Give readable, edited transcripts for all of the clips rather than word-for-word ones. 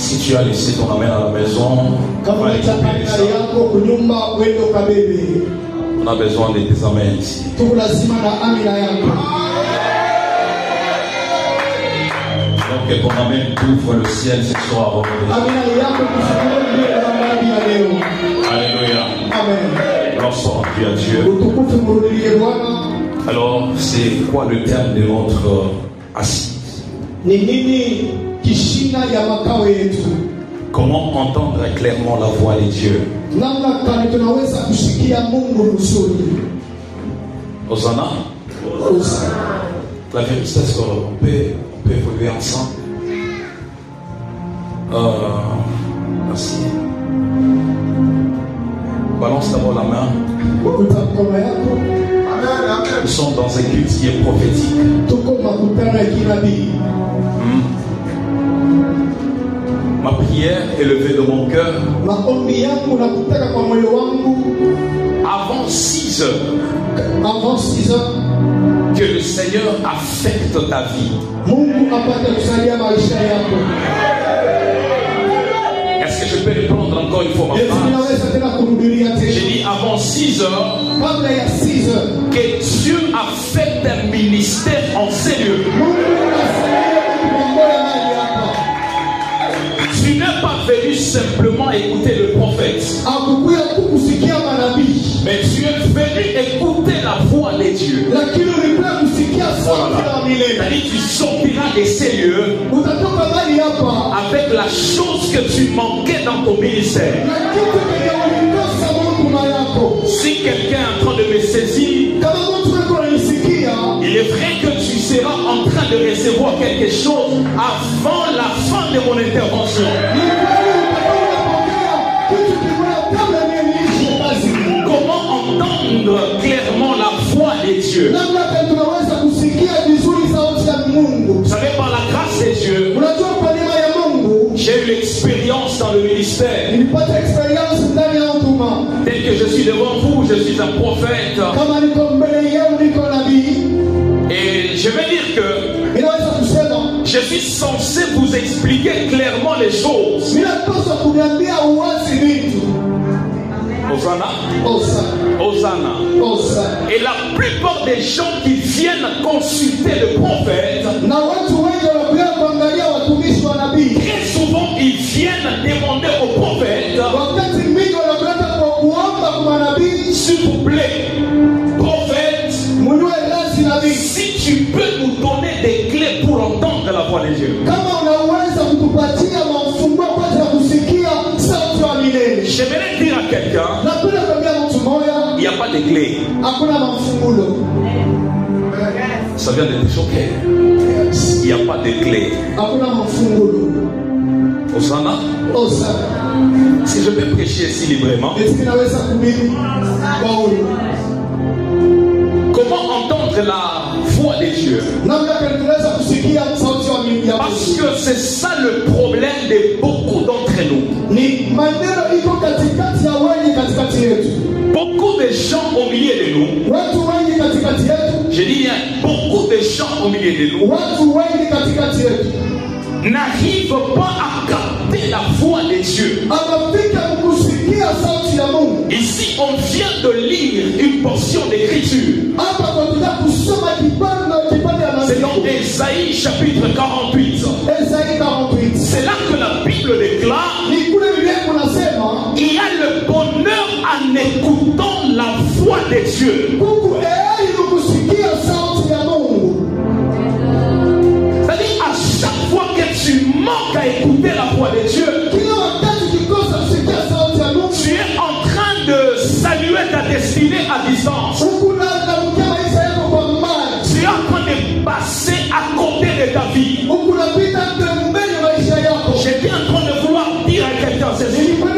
Si tu as laissé ton amen à la maison, on a besoin de tes amens ici. Donc que ton amen couvre le ciel ce soir. Alléluia. Amen. Gloire soit rendue à Dieu. Alors, c'est quoi le terme de notre assise? Comment entendre clairement la voix de Dieu? Hosanna. La vérité, c'est qu'on peut évoluer ensemble. Merci. Balance d'abord la main. Nous sommes dans un culte qui est prophétique. Ma prière est levée de mon cœur. Avant 6 heures. Que le Seigneur affecte ta vie. Est-ce que je peux répondre encore une fois ma phrase? J'ai dit avant 6 heures que Dieu affecte un ministère en ces lieux. Tu n'es pas venu simplement écouter le prophète, mais tu es venu écouter la voix de Dieu. C'est-à-dire tu sortiras de ces lieux avec la chose que tu manquais dans ton ministère. Si quelqu'un est en train de me saisir, il est vrai que tu seras en train de recevoir quelque chose avant la fin de mon intervention. Comment entendre clairement la voix de Dieu? Vous savez, par la grâce de Dieu, j'ai eu l'expérience dans le ministère. Tel que je suis devant vous, je suis un prophète. Et je vais dire que je suis censé vous expliquer clairement les choses. Hosanna. Hosanna. Et la plupart des gens qui viennent consulter le prophète, très souvent ils viennent demander au prophète, s'il vous plaît, prophète, si tu peux nous donner des clés pour entendre la voix de Dieu. J'aimerais dire à quelqu'un, il n'y a pas de clés. Ça vient de te choquer. Il n'y a pas de clés. Hosanna. Si je peux prêcher ici librement. Comment entendre la voix de Dieu? Parce que c'est ça le problème de beaucoup d'entre nous. Beaucoup de gens au milieu de nous. Je dis bien beaucoup de gens au milieu de nous n'arrivent pas à capter la voix de Dieu. Ici, on vient de lire une portion d'écriture. C'est dans Ésaïe chapitre 48. C'est là que la Bible déclare: il y a le bonheur en écoutant la voix de Dieu. C'est-à-dire, à chaque fois que tu manques à écouter la voix de Dieu, tu es en train de saluer ta destinée à distance. Tu es en train de passer à côté de ta vie. J'ai bien en train de vouloir dire à quelqu'un ceci: toute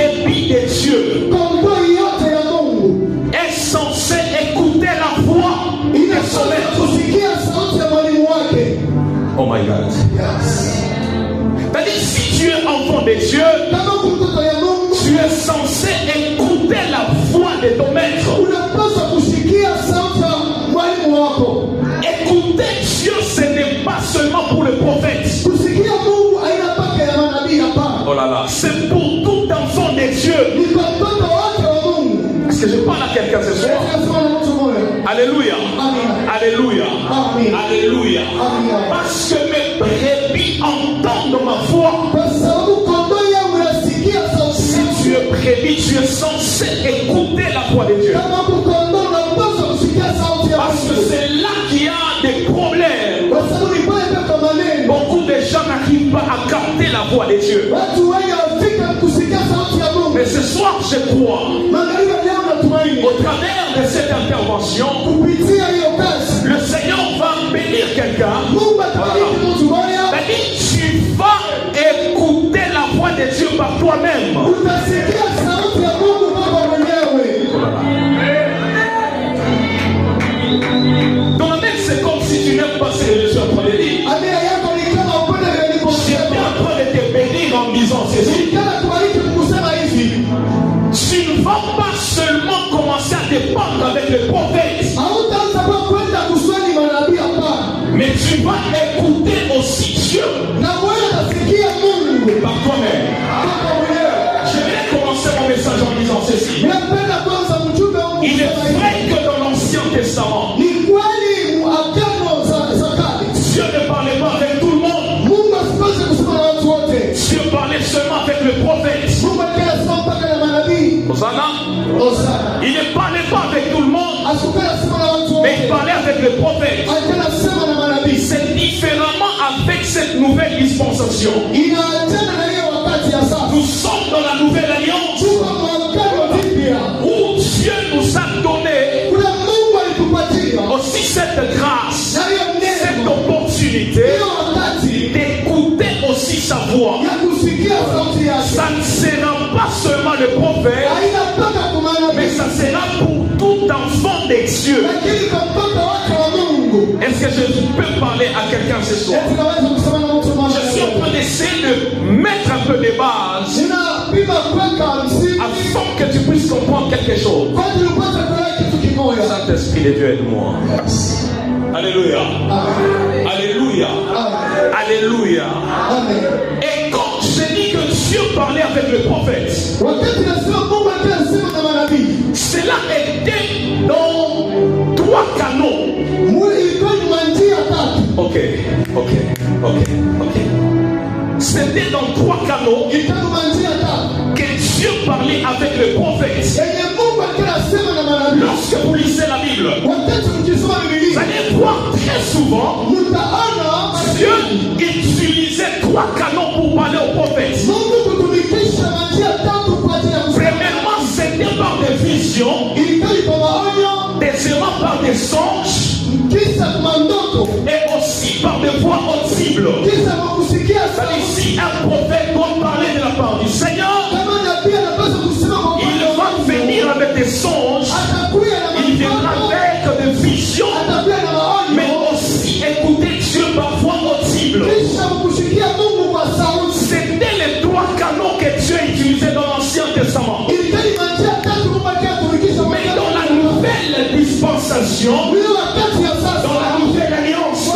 brebis de Dieu est censé écouter la voix de son maître. Oh my God. C'est-à-dire, si tu es enfant de Dieu, tu es censé écouter la voix de ton maître. Écouter Dieu, ce n'est pas seulement pour le prophète. là là. C'est pour tout enfant de Dieu. Est-ce que je parle à quelqu'un ce soir? Alléluia. Alléluia. Alléluia. Parce que mes brebis entendent ma voix. Si tu es brebis, tu es censé écouter la voix de Dieu. Parce que c'est là qu'il y a des problèmes. Beaucoup de gens n'arrivent pas à capter la voix de Dieu. Mais ce soir, je crois, au travers de cette intervention, le Seigneur va bénir quelqu'un. Tu vas écouter la voix de Dieu par toi-même. Dans la tête, c'est comme si tu n'aimes pas ce que je suis en train de dire. J'étais en train de te bénir en disant ceci. Tu ne vas pas seulement commencer à dépendre avec le prophète, mais tu vas écouter aussi Dieu par toi-même. Je vais commencer mon message en disant ceci. Il est vrai que dans l'Ancien Testament, Dieu ne parlait pas avec tout le monde. Dieu parlait seulement avec le prophète. Hosanna. Il ne parlait pas avec tout le monde, mais il parlait avec le prophète. C'est différemment avec cette nouvelle dispensation. Nous sommes dans la nouvelle alliance où Dieu nous a donné aussi cette grâce, cette opportunité d'écouter aussi sa voix. Ça ne sera pas seulement le prophète, mais ça sera pour tout enfant de Dieu. Est-ce que je peux parler à quelqu'un ce soir? Je suis en train d'essayer de mettre un peu de base afin que tu puisses comprendre quelque chose. Saint-Esprit de Dieu, aide-moi. Alléluia. Alléluia. Alléluia. Et quand je dis que Dieu parlait avec le prophète, cela était dans 3 canaux. Ok. C'était dans 3 canaux que Dieu parlait avec le prophète. Lorsque vous lisez la Bible, vous allez voir très souvent Dieu utilisait 3 canaux pour parler au prophète. Premièrement, c'était par des visions, deuxièmement par des songes, et aussi par des voix audibles. Si un prophète doit parler de la part du Seigneur, il va venir avec des songes, il viendra avec des visions, mais aussi écouter Dieu par voix audible. C'était les 3 canaux que Dieu utilisait dans l'Ancien Testament. Mais dans la nouvelle dispensation, dans la nouvelle alliance,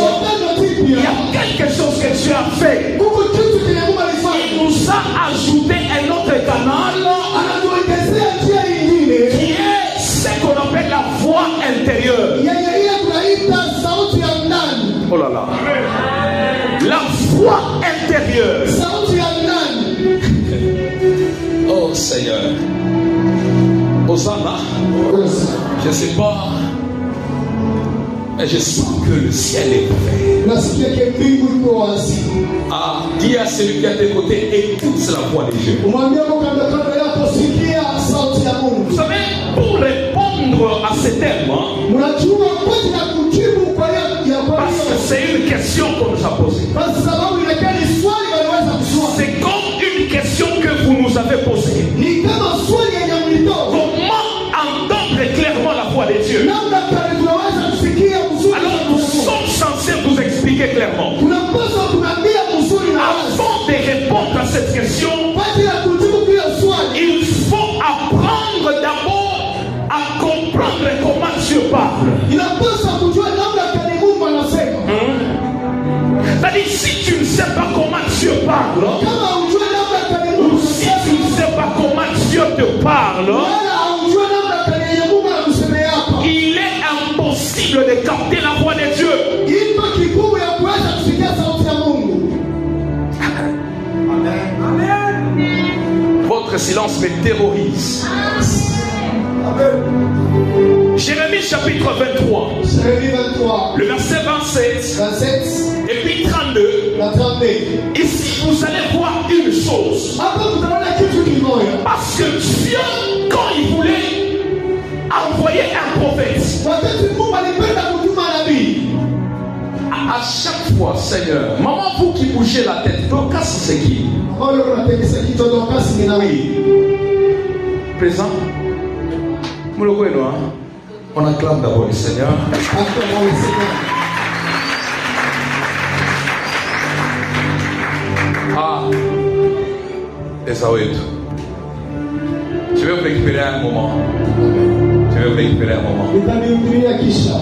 il y a quelque chose que Dieu a fait. Il nous a ajouté un autre canal qui est ce qu'on appelle la voix intérieure. Oh là là. La voix intérieure. Oh Seigneur. Hosanna. Je ne sais pas, mais je sens que le ciel est ouvert. Ah, dis à celui qui est à tes côtés, écoute la voix de Dieu. Vous savez, pour répondre à ces termes, parce que c'est une question qu'on nous a posée. C'est comme une question que vous nous avez posée. Comment entendre clairement la voix de Dieu? Alors nous sommes censés vous expliquer clairement. Avant de répondre à cette question, il faut apprendre d'abord à comprendre comment Dieu parle. C'est-à-dire, si tu ne sais pas comment Dieu parle, te parle, il est impossible de capter la voix de Dieu. Votre silence me terrorise. Jérémie chapitre 23, le verset 27 et puis 32. Ici vous allez voir une chose. Parce que Dieu, quand il voulait envoyer un prophète, à chaque fois, Seigneur, maman, vous qui bougez la tête, Dorcas, c'est qui? Oui. Présent. On acclame d'abord le Seigneur. Ah, Esaouet. Je vais vous récupérer un moment.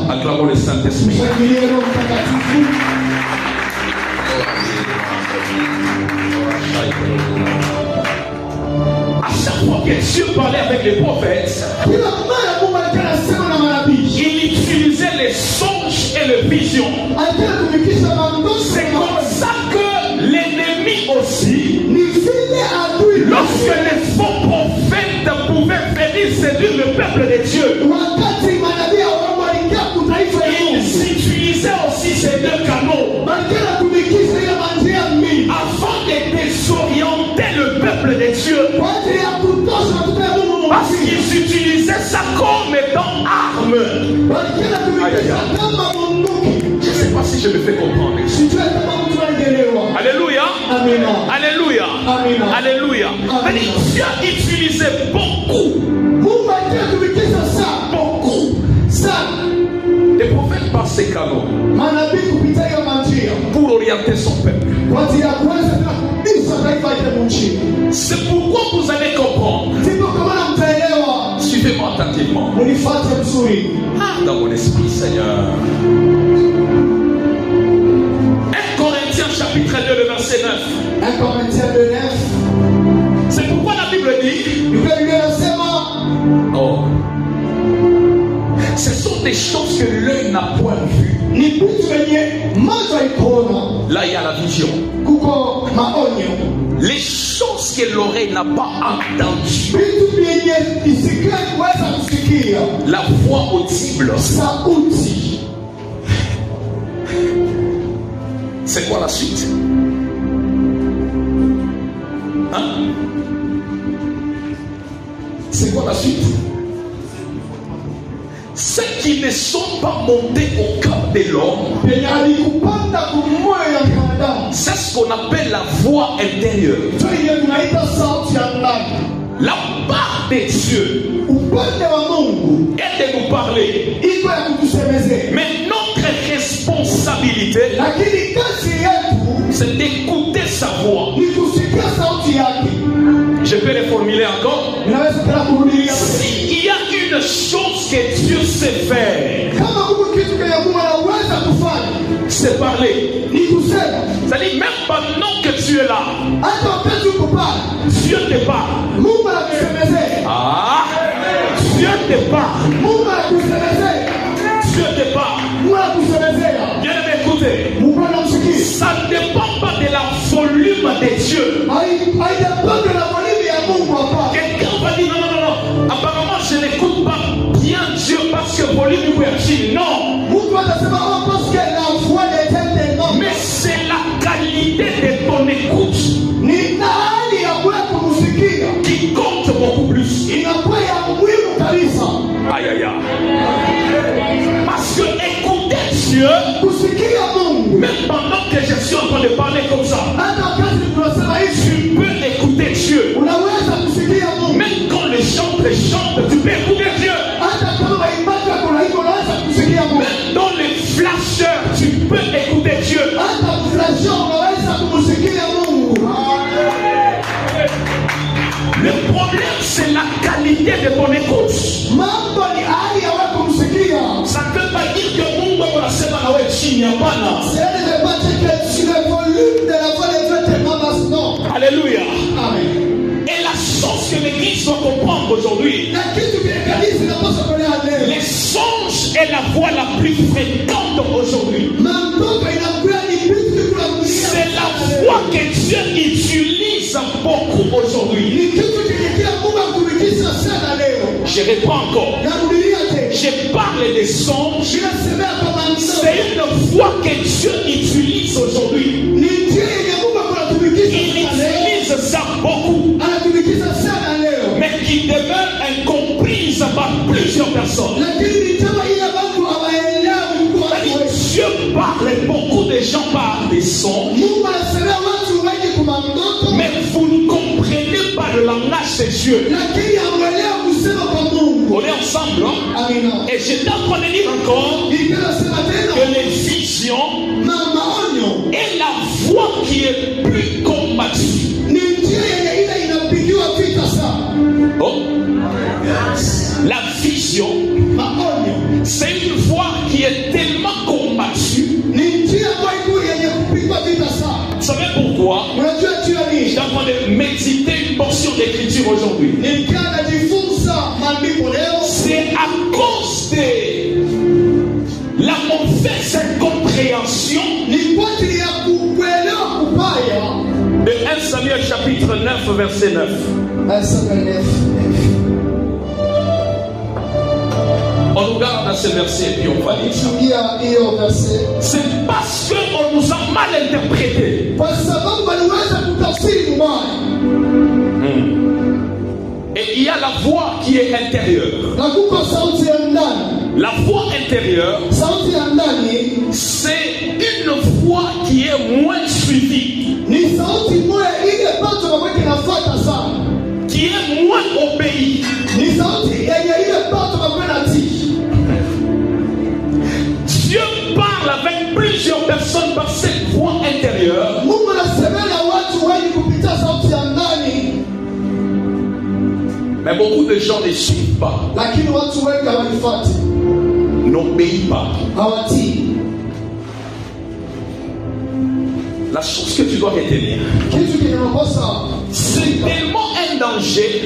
Acclamons le Saint-Esprit. À chaque fois que Dieu parlait avec les prophètes, il utilisait les songes et les visions. C'est comme ça que l'ennemi aussi, lorsque les faux prophètes pouvaient venir séduire le peuple de Dieu, ils utilisaient aussi ces deux canaux afin de désorienter le peuple de Dieu. Parce qu'ils utilisaient ça comme étant arme. Je ne sais pas si je me fais comprendre. Alléluia. Alléluia. Alléluia. Dieu utilisait beaucoup des prophètes par ces canaux pour orienter son peuple. C'est pourquoi vous allez comprendre. Suivez-moi attentivement. Dans mon esprit, Seigneur. 1 Corinthiens chapitre 2, le verset 9. 1 Corinthiens 2, 9. C'est pourquoi la Bible dit. Oh. Ce sont des choses que l'œil n'a point vues. Là, il y a la vision. Les choses que l'oreille n'a pas entendues. La voix audible. C'est quoi la suite? Hein? C'est quoi la suite? Ceux qui ne sont pas montés au cœur de l'homme, c'est ce qu'on appelle la voix intérieure. La part de Dieu est de nous parler. Mais notre responsabilité, c'est d'écouter sa voix. Je peux les formuler encore. S'il y a une chose que Dieu sait faire, c'est parler. C'est-à-dire même pendant que tu es là, Dieu te parle. Ah, Dieu te parle. Dieu te parle. Bien écoutez, ça ne dépend pas de la volume de Dieu. Quelqu'un va dire non. Apparemment, je n'écoute pas bien Dieu parce que volume est non. Mais c'est la qualité de ton écoute qui compte beaucoup plus. Aïe aïe aïe. Parce que écouter Dieu, même pendant que je suis en train de parler comme ça, tu peux écouter Dieu. Même quand les chantres chantent, tu peux écouter Dieu. Même dans les flasheurs, tu peux écouter Dieu. Le problème, c'est la qualité de ton écoute. Ça ne veut pas dire que Mungu anasema na wewe chini, hapana. Alléluia. Et la chose que l'église doit comprendre, comprendre aujourd'hui. Les songes est la voie la plus fréquente aujourd'hui. C'est la voie que Dieu utilise beaucoup aujourd'hui. Je reprends encore. Je parle des songes. C'est une voie que Dieu utilise aujourd'hui. Il utilise ça beaucoup. Mais qui demeure incomprise par plusieurs personnes. Dieu parle, beaucoup de gens parlent des songes. Mais vous ne comprenez pas le langage de Dieu. On est ensemble, hein? Et j'étais en train de dire encore que les visions est la voie qui est plus combattue. Oh. La vision, c'est une voie qui est tellement combattue. Vous savez pourquoi? Je suis en train de méditer une portion d'écriture aujourd'hui. C'est à cause de la mauvaise incompréhension de 1 Samuel chapitre 9 verset 9. 1 Samuel 9. On regarde à ce verset et puis on va lire ça. C'est parce qu'on nous a mal interprété. Et il y a la voix qui est intérieure. La voix intérieure, c'est une voix qui est moins suivie, qui est moins obéie. Dieu parle avec plusieurs personnes par cette voix intérieure. Mais beaucoup de gens ne suivent pas, n'obéissent pas. La chose que tu dois retenir, c'est tellement un danger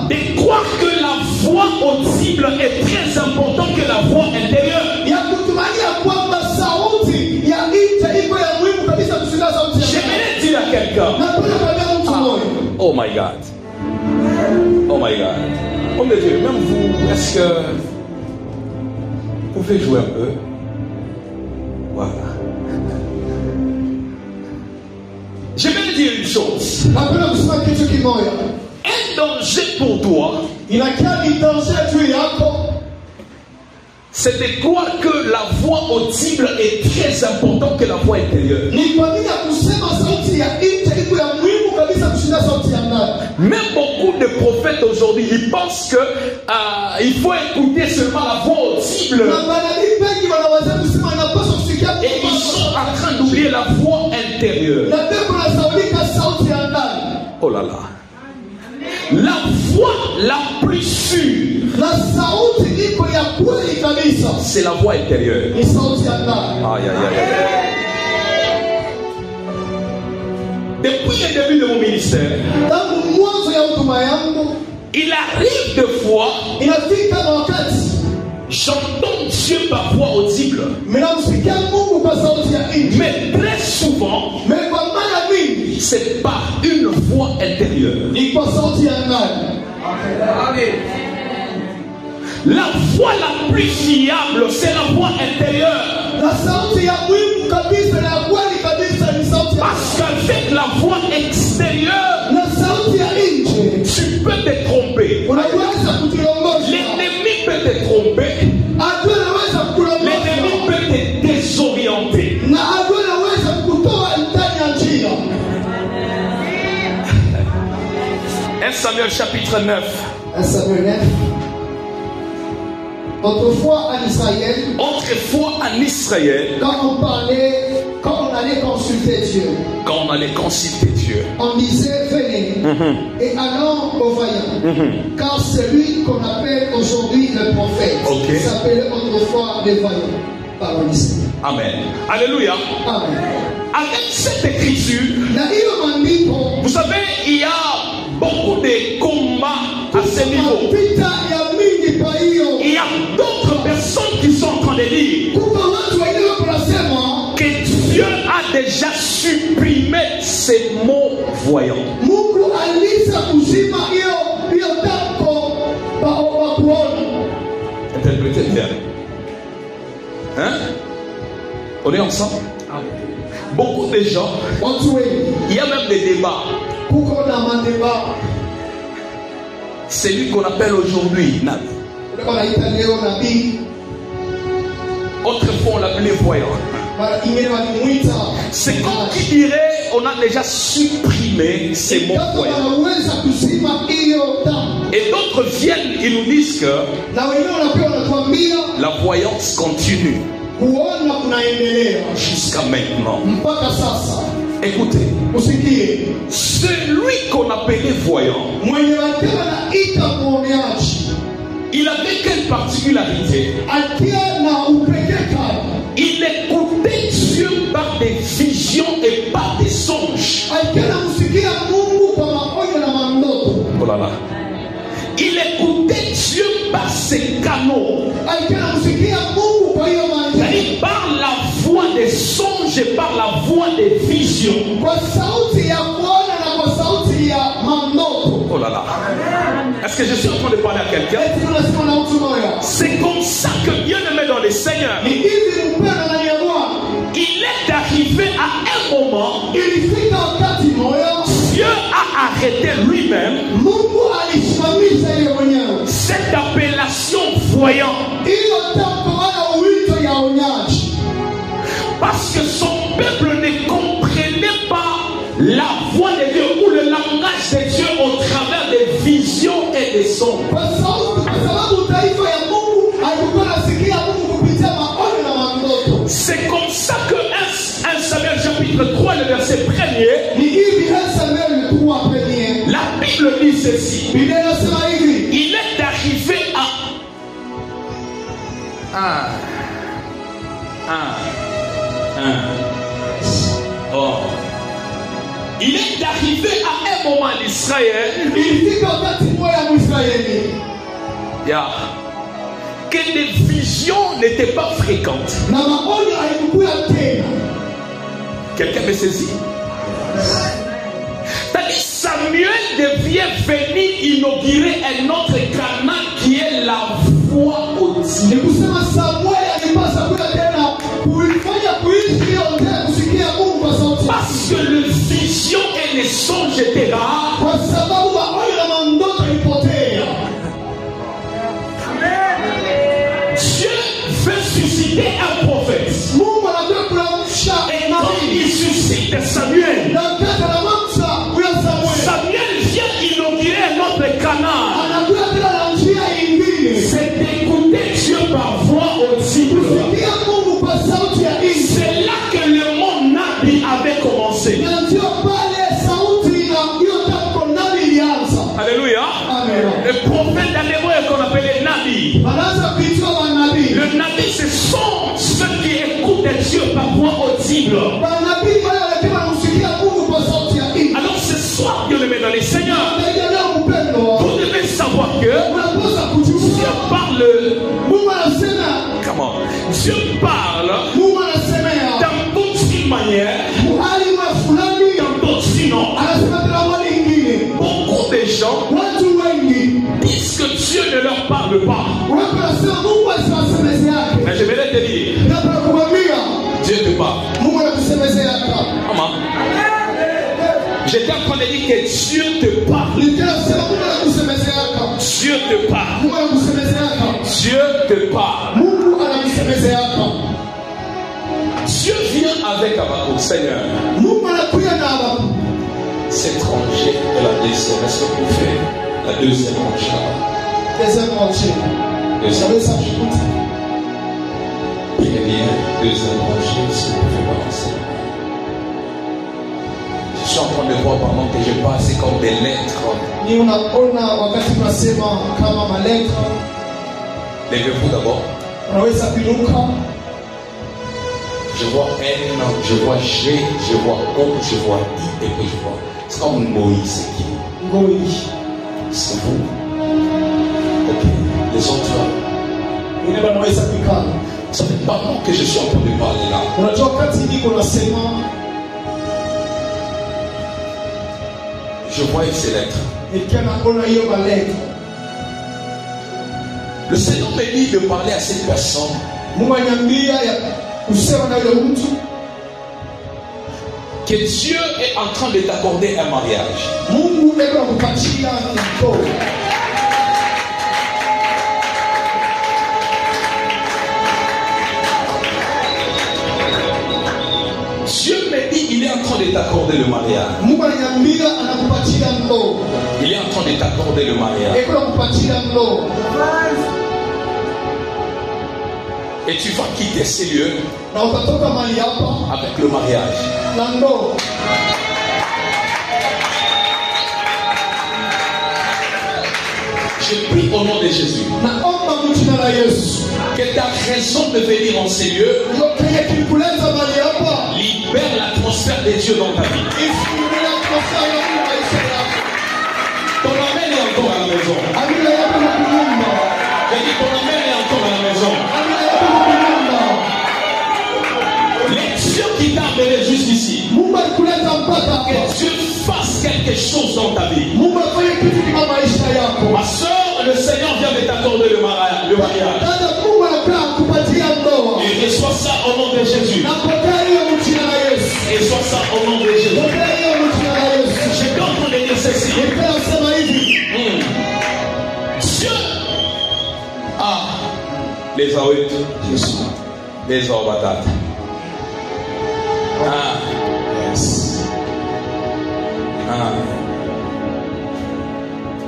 de croire que la voix audible est très importante que la voix intérieure. J'aimerais dire à quelqu'un, oh my God, oh my God, homme de Dieu, même vous, est-ce que vous pouvez jouer un peu? Voilà. Je vais te dire une chose. Un danger pour toi, c'est de croire que la voix audible est très importante que la voix intérieure. Même beaucoup de prophètes aujourd'hui, ils pensent que il faut écouter seulement la voix audible. Et ils sont en train d'oublier la voix intérieure. Oh là là. La voix la plus sûre, c'est la voix intérieure. Aïe, aïe, aïe, aïe. Depuis le début de mon ministère, il arrive de fois, j'entends Dieu par voix audible. Mais très souvent, c'est par une voix intérieure. La voix la plus fiable, c'est la voix intérieure. Parce qu'avec la voix extérieure, tu peux te tromper. L'ennemi peut te tromper. L'ennemi peut te désorienter. 1 Samuel chapitre 9. 1 Samuel 9. Autrefois en Israël, quand on allait consulter Dieu, on disait venez et allons au vaillant, car celui qu'on appelle aujourd'hui le prophète s'appelait autrefois le vaillant. Amen. Alléluia. Amen. Avec cette écriture, vous savez, il y a beaucoup de Dieu a déjà supprimé ces mots voyants. Interprétez bien. Hein? On est ensemble? Beaucoup de gens, il y a même des débats. C'est lui qu'on appelle aujourd'hui Nabi. Autrefois on l'appelait voyant. C'est comme qui dirait on a déjà supprimé ces mots voyants. Et d'autres viennent, ils nous disent que la voyance continue jusqu'à maintenant. Écoutez, celui qu'on appelait voyant, il avait quelle particularité? Il écoutait Dieu par des visions et par des songes. Oh là là. Il écoutait Dieu par ses canaux. C'est-à-dire par la voix des songes et par la voix des visions. Oh là là. Est-ce que je suis en train de parler à quelqu'un? C'est comme ça que Dieu le met dans les seigneurs. Il est arrivé à un moment, Dieu a arrêté lui-même cette appellation voyant. Parce que son peuple ne comprenait pas la voix de Dieu ou le langage de Dieu au travers des visions et des sons. C'est comme ça que 1 Samuel chapitre 3, le verset 1er, la Bible dit ceci. Il est arrivé il est arrivé à un moment d'Israël que les visions n'étaient pas fréquentes. Quelqu'un me saisit? C'est-à-dire Samuel devient venir inaugurer un autre canal qui est la voix audible. Parce que les visions et les songes étaient rares. Dieu veut susciter un prophète. Et quand il suscite Samuel, Samuel vient inaugurer un autre canal. C'est d'écouter Dieu par voix audible. C'est là que le monde Nabi avait commencé. Alléluia. Le prophète dans l'hébreu qu'on appelait Nabi. Le Nabi, ce sont ceux qui écoutent Dieu par voix audible. Alors ce soir, Dieu le met dans les seigneurs. Vous devez savoir que Dieu parle. Comment? Dieu parle dans d'autres manières, dans d'autres sinon. Beaucoup de gens disent que Dieu ne leur parle pas. Mais je vais te dire, Dieu te parle. Comment? J'étais en train de dire que Dieu te parle. Dieu te parle. Dieu te parle. Dieu vient avec Habakkuk, Seigneur. C'est tranché de la deuxième. Est-ce que vous faites la deuxième tranche là? Deuxième tranchée. Deuxième tranchée, est-ce que vous pouvez balancer? Je suis en train de voir pendant que je passe, c'est comme des lettres. Levez-vous d'abord. Je vois N, je vois G, je vois O, je vois I, et puis je vois. C'est comme Moïse, c'est qui? Moïse. C'est vous. Ok. Les autres. Ça n'est pas moi que je suis en train de parler là. Je voyais ces lettres. Le Seigneur me dit de parler à cette personne. Que Dieu est en train de t'accorder un mariage. Dieu me dit il est en train de t'accorder le mariage. Il est en train de t'accorder le mariage. Et tu vas quitter ces lieux avec le mariage. Je prie au nom de Jésus que ta raison de venir en ces lieux libère l'atmosphère de Dieu dans ta vie. Ton amen est encore à la maison. J'ai dit ton amen est encore à la maison. Les Dieu qui t'a amené jusqu'ici, que Dieu fasse quelque chose dans ta vie. Ma soeur, le Seigneur vient de t'accorder le mariage. Et reçois ça au nom de Jésus. Et reçois ça au nom de Jésus. Je peux entendre dire ceci. Dieu a les aouettes, les aubatates.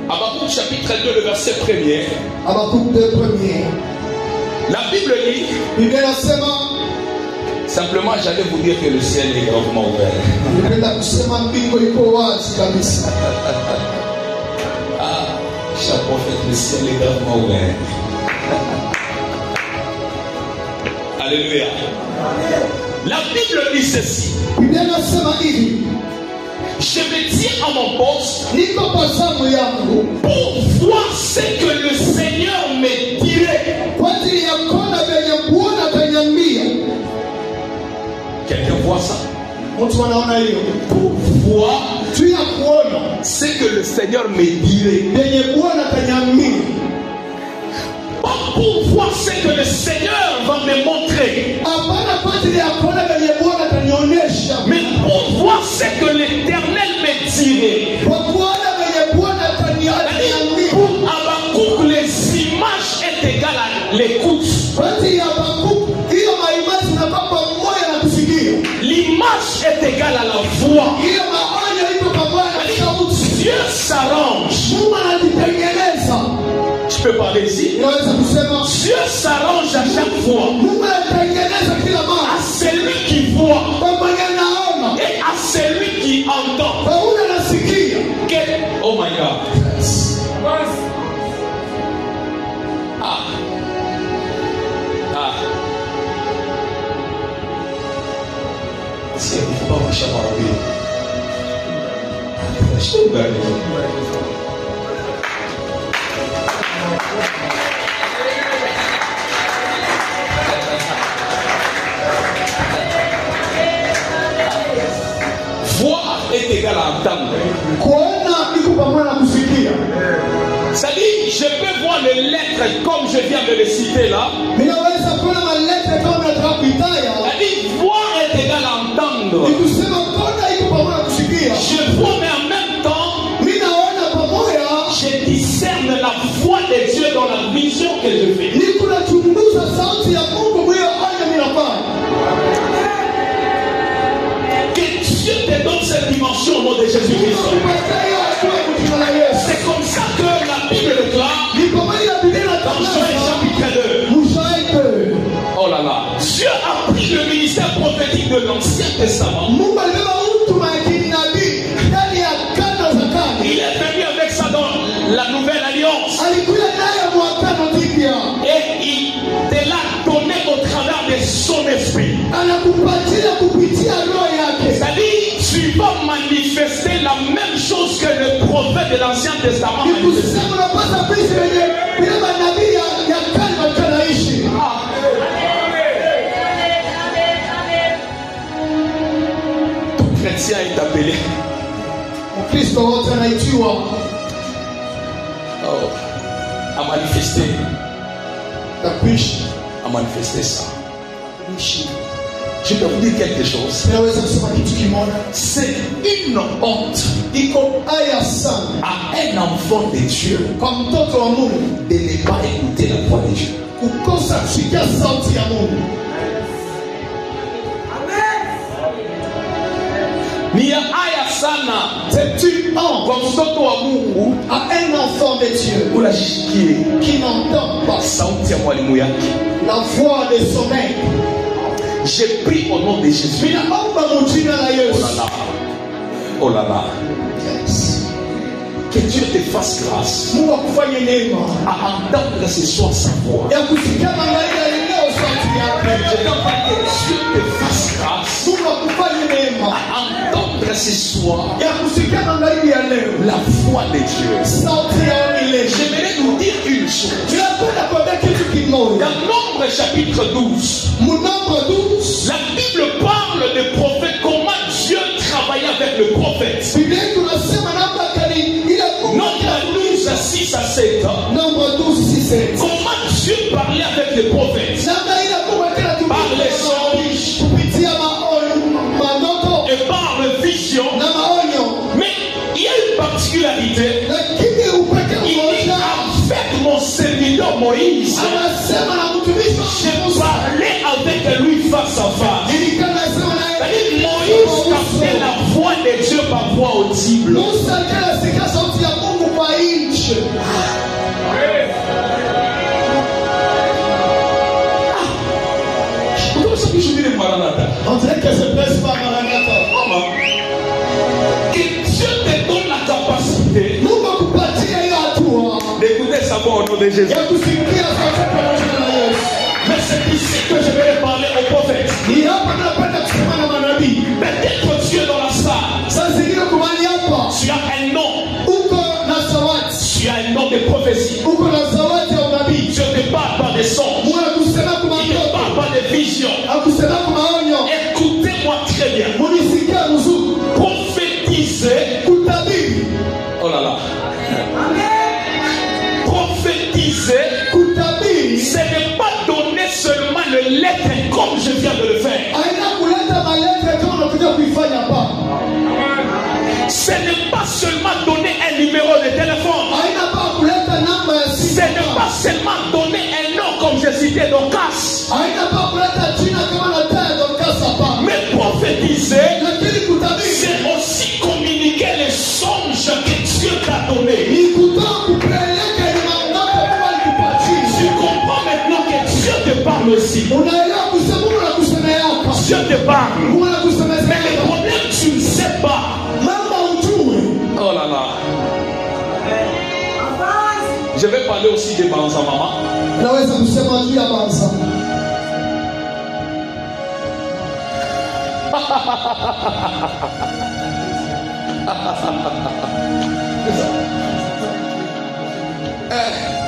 Habakkuk chapitre 2, le verset 1er. Habakkuk 2, 1er. La Bible dit. Simplement, j'allais vous dire que le ciel est gravement ouvert. Cher prophète, le ciel est gravement ouvert. Alléluia. La Bible dit ceci. Je me tiens à mon poste pour voir ce que le Seigneur me dirait. Quelqu'un voit ça? Pour voir ce que le Seigneur me dirait. Pas pour voir ce que le Seigneur va me montrer, mais pour voir ce que l'Éternel me dirait. Pour Habakkuk, les images est égales à l'écoute. L'image est égale à la voix. Dieu s'arrange. Je peux parler ici. Dieu s'arrange à chaque fois à celui qui voit et à celui qui entend. Oh my God. Il ne faut pas marcher par la vie. Voir est égal à entendre. C'est-à-dire, je peux voir les lettres comme je viens de les citer là. C'est-à-dire, voir est égal à entendre. Je vois, mais en même temps, je discerne la voix de Dieu dans la vision que je fais. Que Dieu te donne cette dimension au nom de Jésus-Christ. C'est comme ça que la Bible déclare dans Joël chapitre 2. Oh là là. Dieu a pris le ministère prophétique de l'Ancien Testament. Il est venu avec ça dans la Nouvelle Alliance. Et il te l'a donné au travers de son esprit. C'est-à-dire, tu vas manifester la même chose que le prophète de l'Ancien Testament manifestait. chrétien est appelé à manifester ça. Je peux vous dire quelque chose. C'est une honte à un enfant de Dieu de ne pas écouter la voix de Dieu. Ni aya sana, c'est une honte comme mtoto wa Mungu à un enfant de Dieu qui n'entend pas sauti ya mwalimu yake, la voix de son maître. J'ai pris au nom de Jésus. Oh là là. Yes. Que Dieu te fasse grâce à entendre ce soir sa voix. Que Dieu te fasse grâce à entendre ce soir la voix de Dieu. J'aimerais nous dire une chose. Dans Nombre chapitre 12, la Bible parle des prophètes, comment Dieu travaillait avec le prophète. Nombre 12, 6 à 7. Comment Dieu parlait avec les prophètes. Par les songes et par les visions. Mais il y a une particularité. Il dit avec mon serviteur Moïse, j'ai parlé avec lui face à face. Moïse captait la voix de Dieu par voix audible. On dirait que ce presse pas Maranatha. Que Dieu te donne la capacité d'écouter sa voix au nom de Jésus. Mais c'est ici que je vais parler au prophète. Peut-être tu es dans la salle. Tu as un nom. Tu as un nom de prophétie. Je te parle pas des songes. Je te parle pas des visions. Écoutez-moi très bien. Prophétiser. Oh là là. Prophétiser. Ce n'est pas donner seulement le lettre comme je viens de le faire. Ce n'est pas seulement donner un numéro de téléphone. Ce n'est pas seulement donner un nom comme je citais Dorcas. Mais prophétiser, c'est aussi communiquer les songes que Dieu t'a donnés. Tu comprends maintenant que Dieu te parle aussi. Dieu te parle. Mais le problème, tu ne sais pas. Oh là là. Je vais parler aussi de Banza Maman.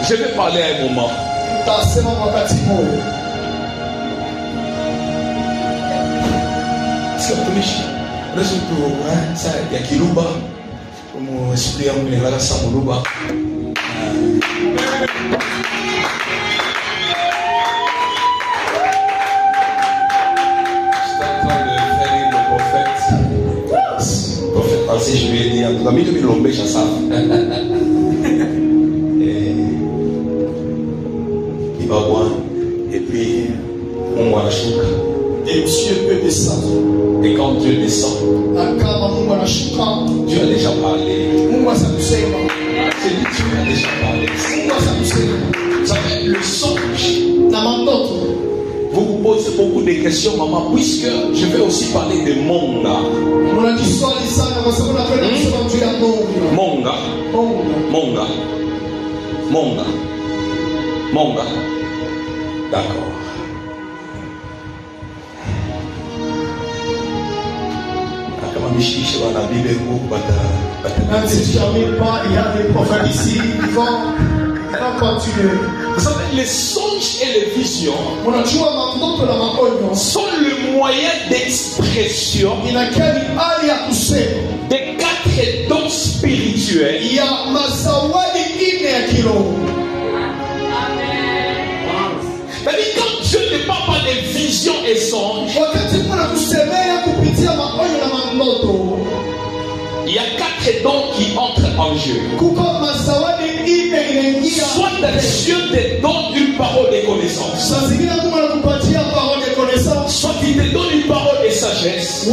Je vais parler à un moment. Ça y a Kiluba, comme esprit en Mélala Samoluba. Si je lui ai dit, en tout cas, il l'ombre, ça ça. Il va boire, et puis, on va la chouka. Et Dieu peut descendre. Et quand Dieu descend, Dieu a déjà parlé. C'est lui qui a déjà parlé. Vous savez, le songe. Vous vous posez beaucoup de questions, maman, puisque je vais aussi parler de Monga. Monga. D'accord. Même si tu n'as pas, il y a des prophètes ici qui vont Vous savez, les songes et les visions sont le moyen d'expression des 4 dons spirituels. C'est-à-dire, quand Dieu ne parle pas des visions et songes, il y a 4 dons qui entrent en jeu. Soit Dieu te donne une parole de connaissance, soit il te donne une parole de sagesse,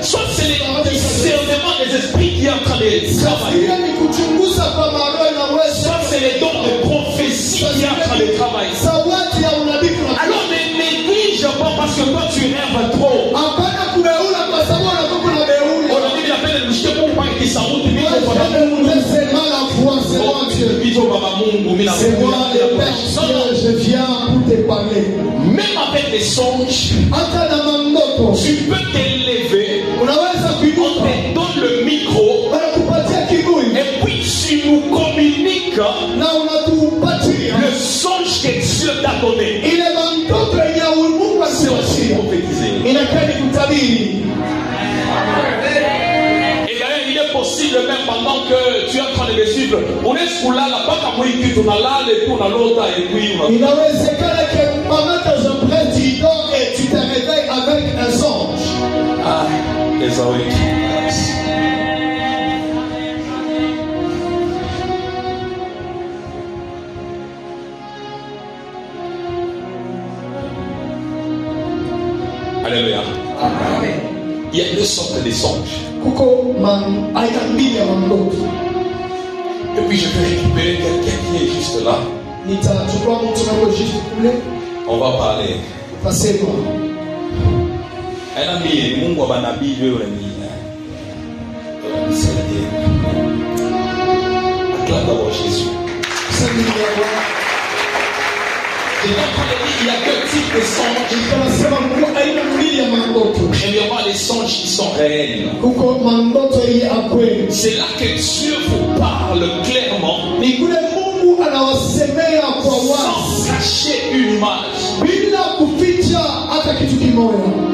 soit c'est le discernement des esprits qui est en train de travailler, soit c'est les dons de prophétie qui est en train de travailler. Alors ne néglige pas parce que toi tu rêves trop. Je viens pour te parler. Même avec les songes, tu peux t'élever. On te donne le micro. Et puis tu nous communiques le songe que Dieu t'a donné. C'est aussi prophétisé. Il est possible même pendant que tu es en train de me suivre, on est sous là, pas comme il dit, on a là, et puis on a l'autre, et puis on a... Il est que pendant que je prends du don et tu te réveilles avec un songe. Ah, désolé. Alléluia. Amen. Il y a 2 sortes de songes. Et puis je vais récupérer quelqu'un qui est juste là. On va parler. Un ami, Mungu wa nabii wewe ni. Acclame d'abord Jésus. Il y a 2 types de songes. Premièrement, les songes qui sont réels. C'est là que Dieu vous parle clairement. Sans cacher une image.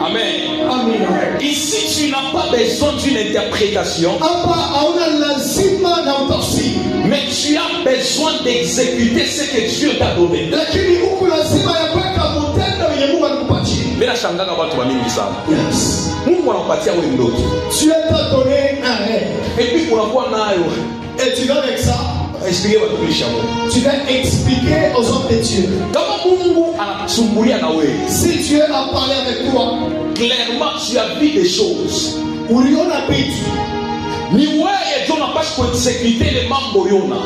Amen. Ici, tu n'as pas besoin d'une interprétation. Mais tu as besoin d'exécuter ce que Dieu t'a donné. Yes. Dieu t'a donné un rêve. Et puis et tu vas avec ça. Tu vas expliquer aux hommes de Dieu. Si Dieu a parlé avec toi, clairement tu as vu des choses.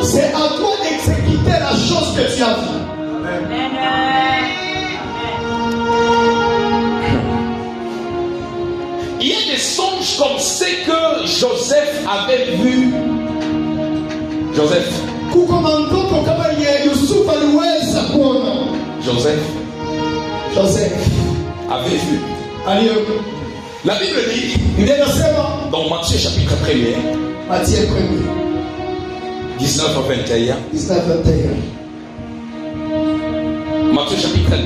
C'est à toi d'exécuter la chose que tu as vue. Il y a des songes comme ce que Joseph avait vu. Joseph avait vu. La Bible dit dans Matthieu chapitre 1er, 19 à 21. Matthieu chapitre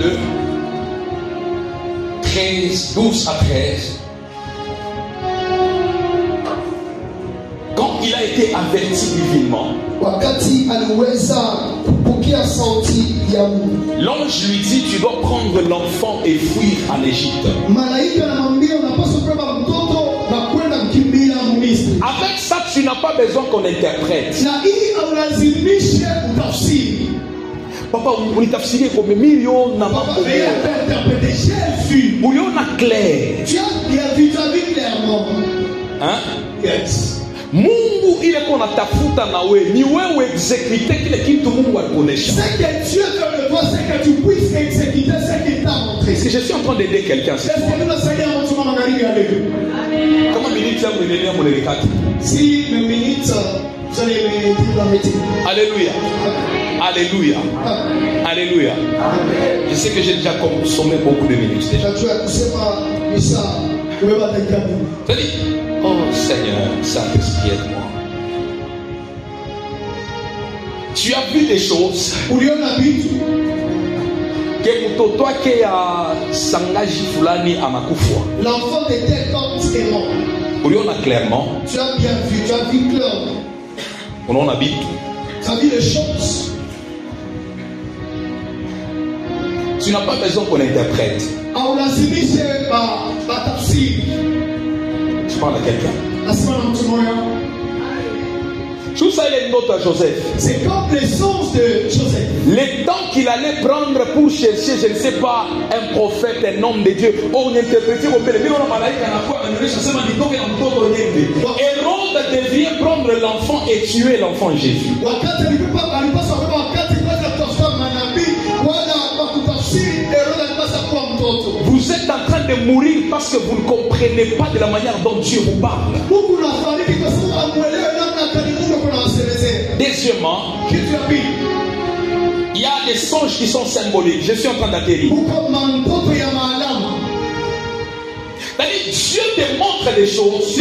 2, 12 à 13. Quand il a été averti divinement, l'ange lui dit: tu dois prendre l'enfant et fuir en Égypte. Avec ça, tu n'as pas besoin qu'on interprète. Papa, on tafsiri comme million na mambo. Uliona clair. Tu as vu clairement. Hein? Yes. Mungu ile kona tafuta na wewe ni wewe exécuter kile kitu Mungu alikuonesha. C'est que Dieu veut de toi, c'est que tu puisses exécuter ce qu'il t'a montré. Est-ce que je suis en train d'aider quelqu'un? Comment minute ça vous aider mon élecate? Si mes minutes vous allez me dire la vérité. Alléluia. Alléluia. Alléluia. Je sais que j'ai déjà consommé beaucoup de minutes déjà. Oh Seigneur, Saint-Esprit, aide-moi. Tu as vu des choses que mtoto wake ya sangaji fulani amakufwa. L'enfant de tel tante est mort. Uliona clairement. Tu as bien vu, tu as vu clairement. Unaona bitu. Tu as vu les choses. Tu n'as pas besoin qu'on interprète. Tu parles à quelqu'un. Tout ça, il est une note à Joseph. C'est comme les sens de Joseph. Les temps qu'il allait prendre pour chercher, je ne sais pas, un prophète, un homme de Dieu. On interprétait au Pélé. Hérode devient prendre l'enfant et tuer l'enfant Jésus. Vous êtes en train de mourir parce que vous ne comprenez pas de la manière dont Dieu vous parle. Deuxièmement, il y a des songes qui sont symboliques. Je suis en train d'atterrir. Dieu te montre des choses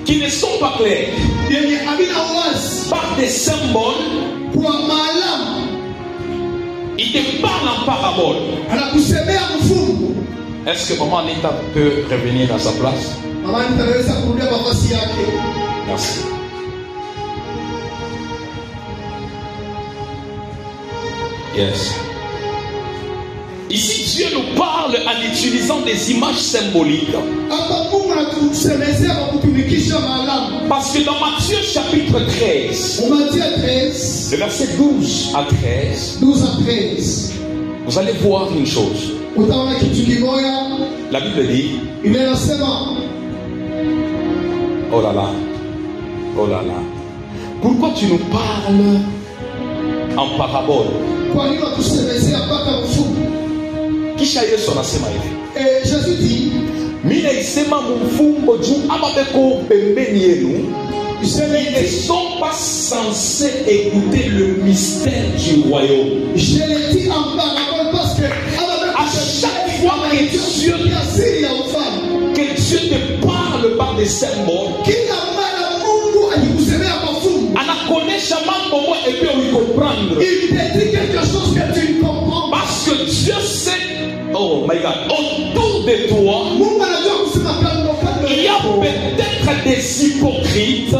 qui ne sont pas claires. Par des symboles, il te parle en parabole. Est-ce que maman Anita peut revenir à sa place? Merci. Yes. Ici, Dieu nous parle en utilisant des images symboliques. Parce que dans Matthieu chapitre 13, le verset 12 à 13, vous allez voir une chose. La Bible dit, oh là là, oh là là, pourquoi tu nous parles en parabole? Kisha Yesu anasema hivi. Jésus dit, mimi naisema mfumbo juu amabeko pembeni yenu, ils ne sont pas censés écouter le mystère du royaume. Je l'ai dit en parabole parce que à chaque fois que Dieu te parle par des symboles, anakonesha mambo moja et puis on comprendre. Il te dit quelque chose que tu ne comprends pas. Parce que Dieu sait, oh my God, autour de toi, il y a peut-être des hypocrites.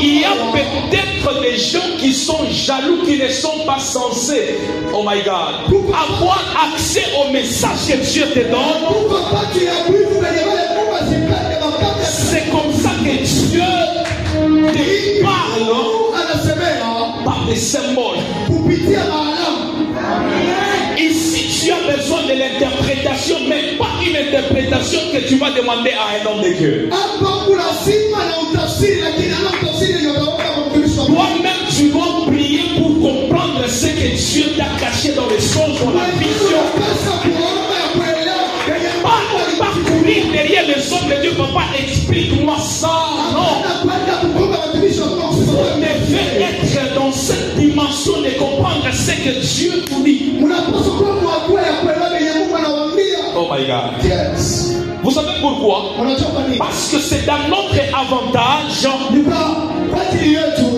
Il y a peut-être des gens qui sont jaloux, qui ne sont pas censés, oh my God, avoir accès au message que Dieu te donne. C'est comme ça que Dieu te parle par des symboles. Ici, tu as besoin de l'interprétation, mais pas une interprétation que tu vas demander à un homme de Dieu. Toi-même, tu dois prier pour comprendre ce que Dieu t'a caché dans les songes, dans la vision. Pas courir derrière les hommes de Dieu, papa, explique-moi ça. Non. Vous devez être dans cette dimension de comprendre ce que Dieu vous dit. Oh my God. Yes. Vous savez pourquoi? Parce que c'est dans notre avantage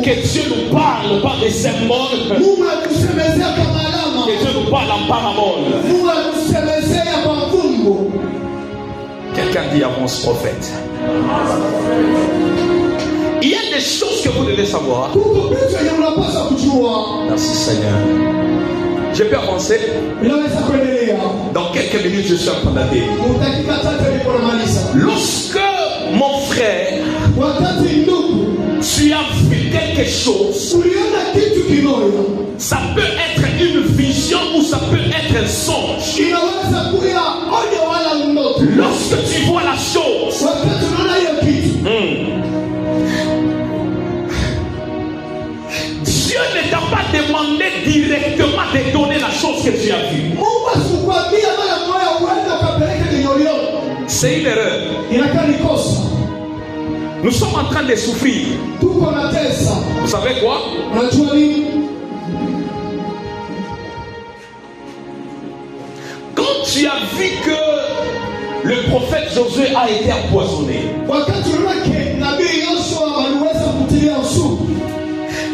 que Dieu nous parle par des symboles, que Dieu nous parle en parabole. Quelqu'un dit avance prophète. Il y a des choses que vous devez savoir. Merci Seigneur. Je peux avancer. Dans quelques minutes, je suis en train d'atterrir. Lorsque mon frère, tu as vu quelque chose, ça peut être une vision ou ça peut être un songe. Lorsque tu vois la chose, Dieu ne t'a pas demandé directement de donner la chose que tu as vue. C'est une erreur. Nous sommes en train de souffrir. Vous savez quoi? Quand tu as vu que le prophète Josué a été empoisonné,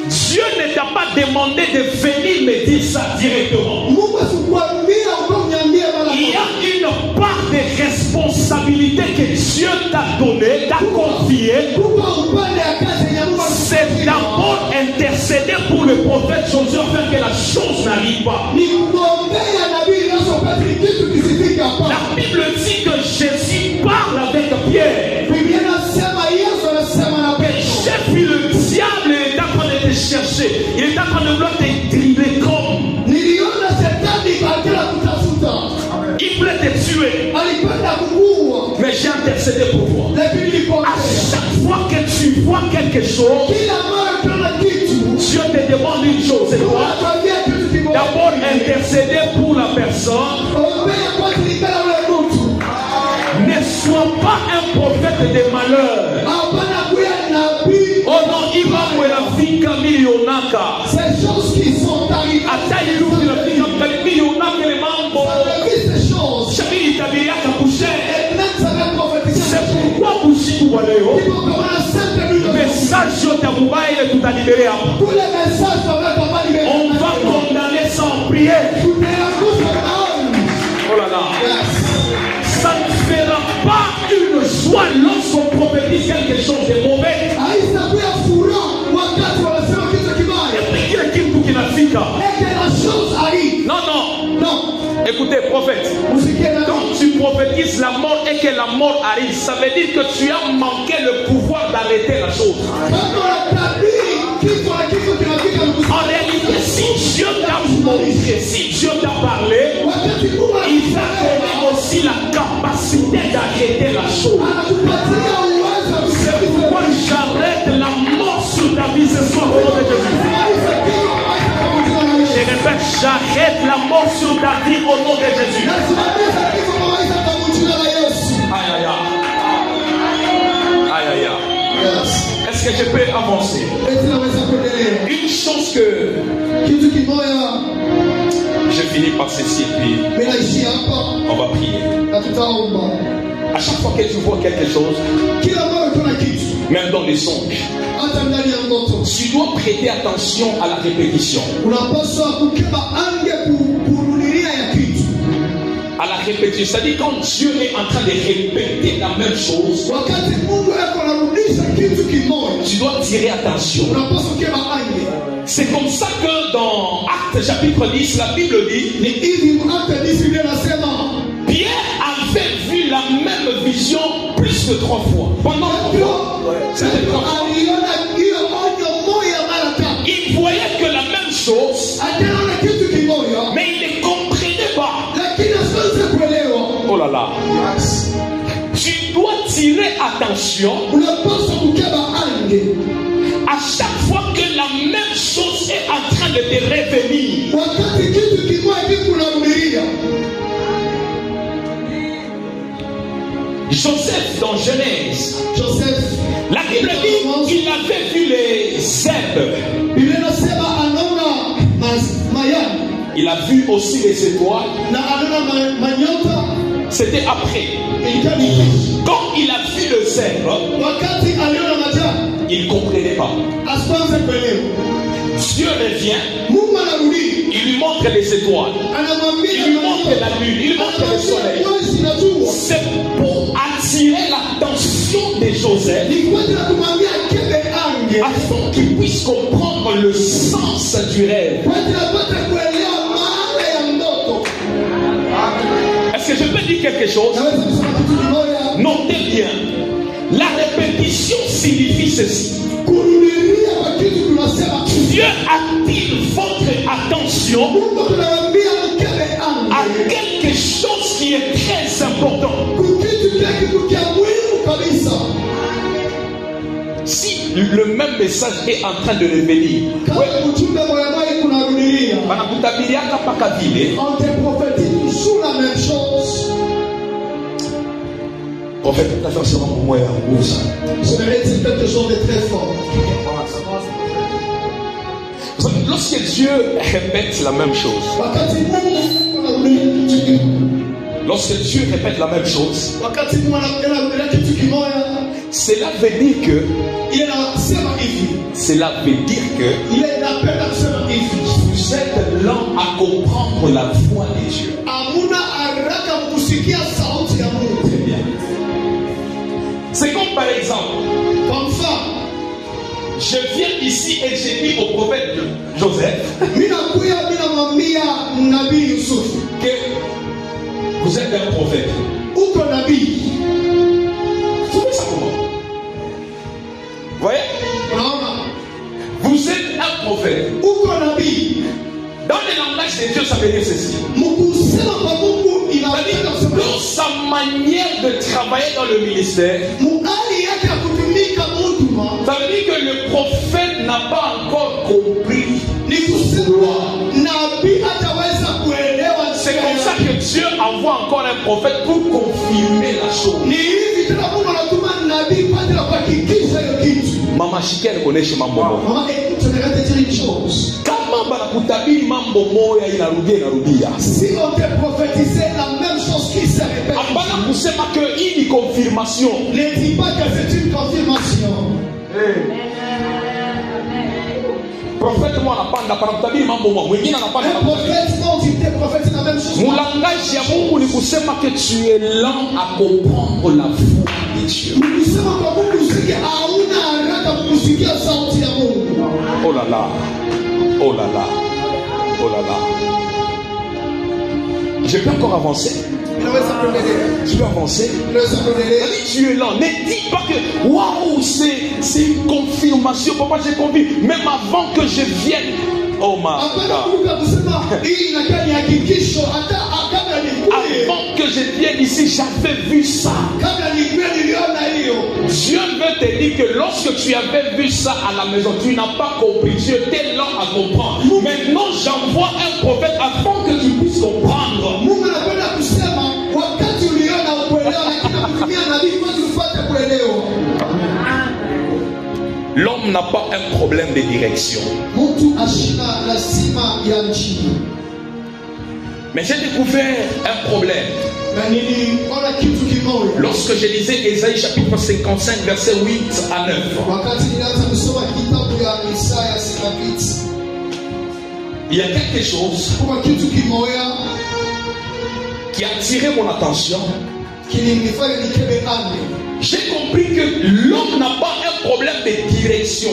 Dieu ne t'a pas demandé de venir me dire ça directement. Il y a une part de responsabilité que Dieu t'a donnée, t'a confiée. C'est d'abord intercéder pour le prophète Josué afin que la chose n'arrive pas. La Bible dit que Jésus parle avec Pierre. Chef, le diable est en train de te chercher. Il est en train de vouloir te dribbler comme. Il voulait te tuer. Mais j'ai intercédé pour toi. À chaque fois que tu vois quelque chose, Dieu te demande une chose. C'est quoi? D'abord intercéder pour la personne. Ne sois pas un prophète de malheur. Oh non, il va me la vie comme millionnaire. Ces choses qui sont arrivées. C'est pourquoi vous dites message sur ta mobile et tout à libérer. On va condamner sans prière. Oh là là. Ça ne fera pas une joie lorsqu'on prophétise quelque chose de mauvais. Non, non, non. Écoutez, prophète, quand tu prophétises la mort et que la mort arrive, ça veut dire que tu as manqué le pouvoir d'arrêter la chose. En réalité, si Dieu t'a montré, si Dieu t'a parlé, il t'a donné aussi la capacité d'arrêter la chose. C'est pourquoi j'arrête la mort sur ta vie ce soir au nom de Jésus. Je répète, j'arrête la mort sur ta vie au nom de Jésus. Aïe aïe aïe. Aïe aïe aïe. Est-ce que je peux avancer? Une chose que je finis par ceci et puis on va prier. À chaque fois que tu vois quelque chose, même dans les songes, tu dois prêter attention à la répétition. À la répétition, c'est-à-dire quand Dieu est en train de répéter la même chose, tu dois tirer attention. C'est comme ça que dans Actes chapitre 10, la Bible dit, Pierre avait vu la même vision plus que 3 fois. Pendant 3 fois. C'était 3 fois. Il voyait que la même chose, mais il ne comprenait pas. Oh là là. Tu dois tirer attention à chaque fois que la même chose est en train de te revenir. Joseph dans Genèse, la Bible dit qu'il avait vu les zèbres. Il a vu aussi les étoiles. C'était après. Quand il a vu le zèbre, il ne comprenait pas. Dieu revient, il lui montre les étoiles, il lui montre la lune, il lui montre le soleil. C'est pour attirer l'attention de Joseph afin qu'il puisse comprendre le sens du rêve. Est-ce que je peux dire quelque chose? Notez bien, la répétition signifie ceci. Dieu attire votre attention à quelque chose qui est très important. Si le même message est en train de revenir, on te prophétise toujours la même chose. Prophète, je vais dire quelque chose de très fort. Lorsque Dieu répète la même chose, Lorsque Dieu répète la même chose, cela veut dire que vous êtes lent à comprendre la voix de Dieu. Très bien. C'est comme par exemple, je viens ici et j'ai dit au prophète Joseph que vous êtes un prophète. Vous trouvez ça comment? Vous voyez? Vous êtes un prophète. Dans le langage de Dieu, ça veut dire ceci. Dans sa manière de travailler dans le ministère, ça veut dire que le prophète n'a pas encore compris son loi. C'est comme ça que Dieu envoie encore un prophète pour confirmer la chose. Mama Shikel connaît chez Mambo. Maman, écoute, je vais te dire une chose. Si on te prophétisait la même chose qui se répète, ne dis pas que c'est une confirmation. Prophète, moi, un prophète, quand tu t'es prophète, c'est la même chose. Mon langage, que tu es lent à comprendre la foi de Dieu. Oh là là. Oh là là. Oh là là. Je peux encore avancer. Tu peux avancer. Tu es lent. Ne dis pas que waouh, c'est une confirmation. Papa, j'ai compris. Même avant que je vienne. Oh my God. Avant que je vienne ici, j'avais vu ça. Dieu veut te dire que lorsque tu avais vu ça à la maison, tu n'as pas compris. Tu étais lent à comprendre. Maintenant, j'envoie un prophète afin que tu puisses comprendre. L'homme n'a pas un problème de direction. Mais j'ai découvert un problème. Lorsque je lisais Ésaïe chapitre 55, verset 8 à 9. Il y a quelque chose qui a attiré mon attention. J'ai compris que l'homme n'a pas un problème de direction.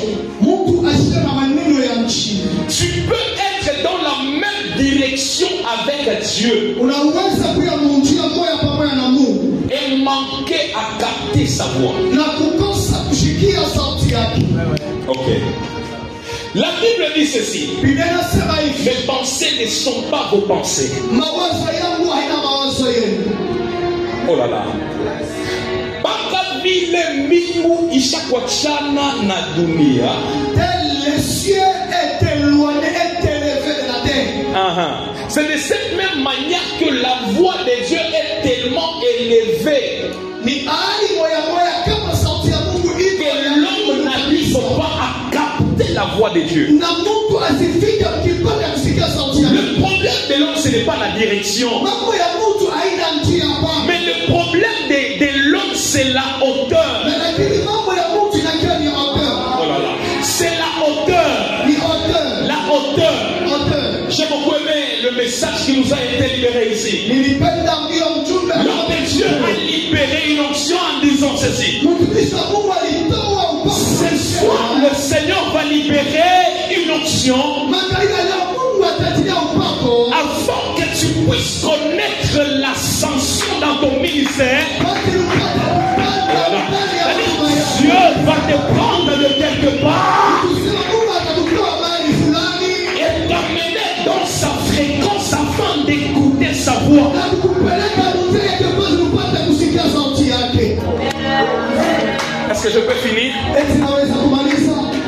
Tu peux être dans la même direction avec Dieu et manquer à capter sa voix. Ok. La Bible dit ceci. Mes pensées ne sont pas vos pensées. Oh là là. Les cieux est éloigné, est élevé de la terre. C'est de cette même manière que la voix de Dieu est tellement élevée que l'homme n'arrive pas à capter la voix de Dieu. Le problème de l'homme, ce n'est pas la direction. Mais le problème de l'homme, c'est la hauteur. Oh là là. C'est la hauteur. La hauteur. J'ai beaucoup aimé le message qui nous a été libéré ici. L'homme de Dieu a libéré une onction en disant ceci. Ce soir, le Seigneur va libérer une onction avant que tu puisses connaître l'ascension dans ton ministère. Dieu va te prendre de quelque part et t'amener dans sa fréquence afin d'écouter sa voix. Est-ce que je peux finir?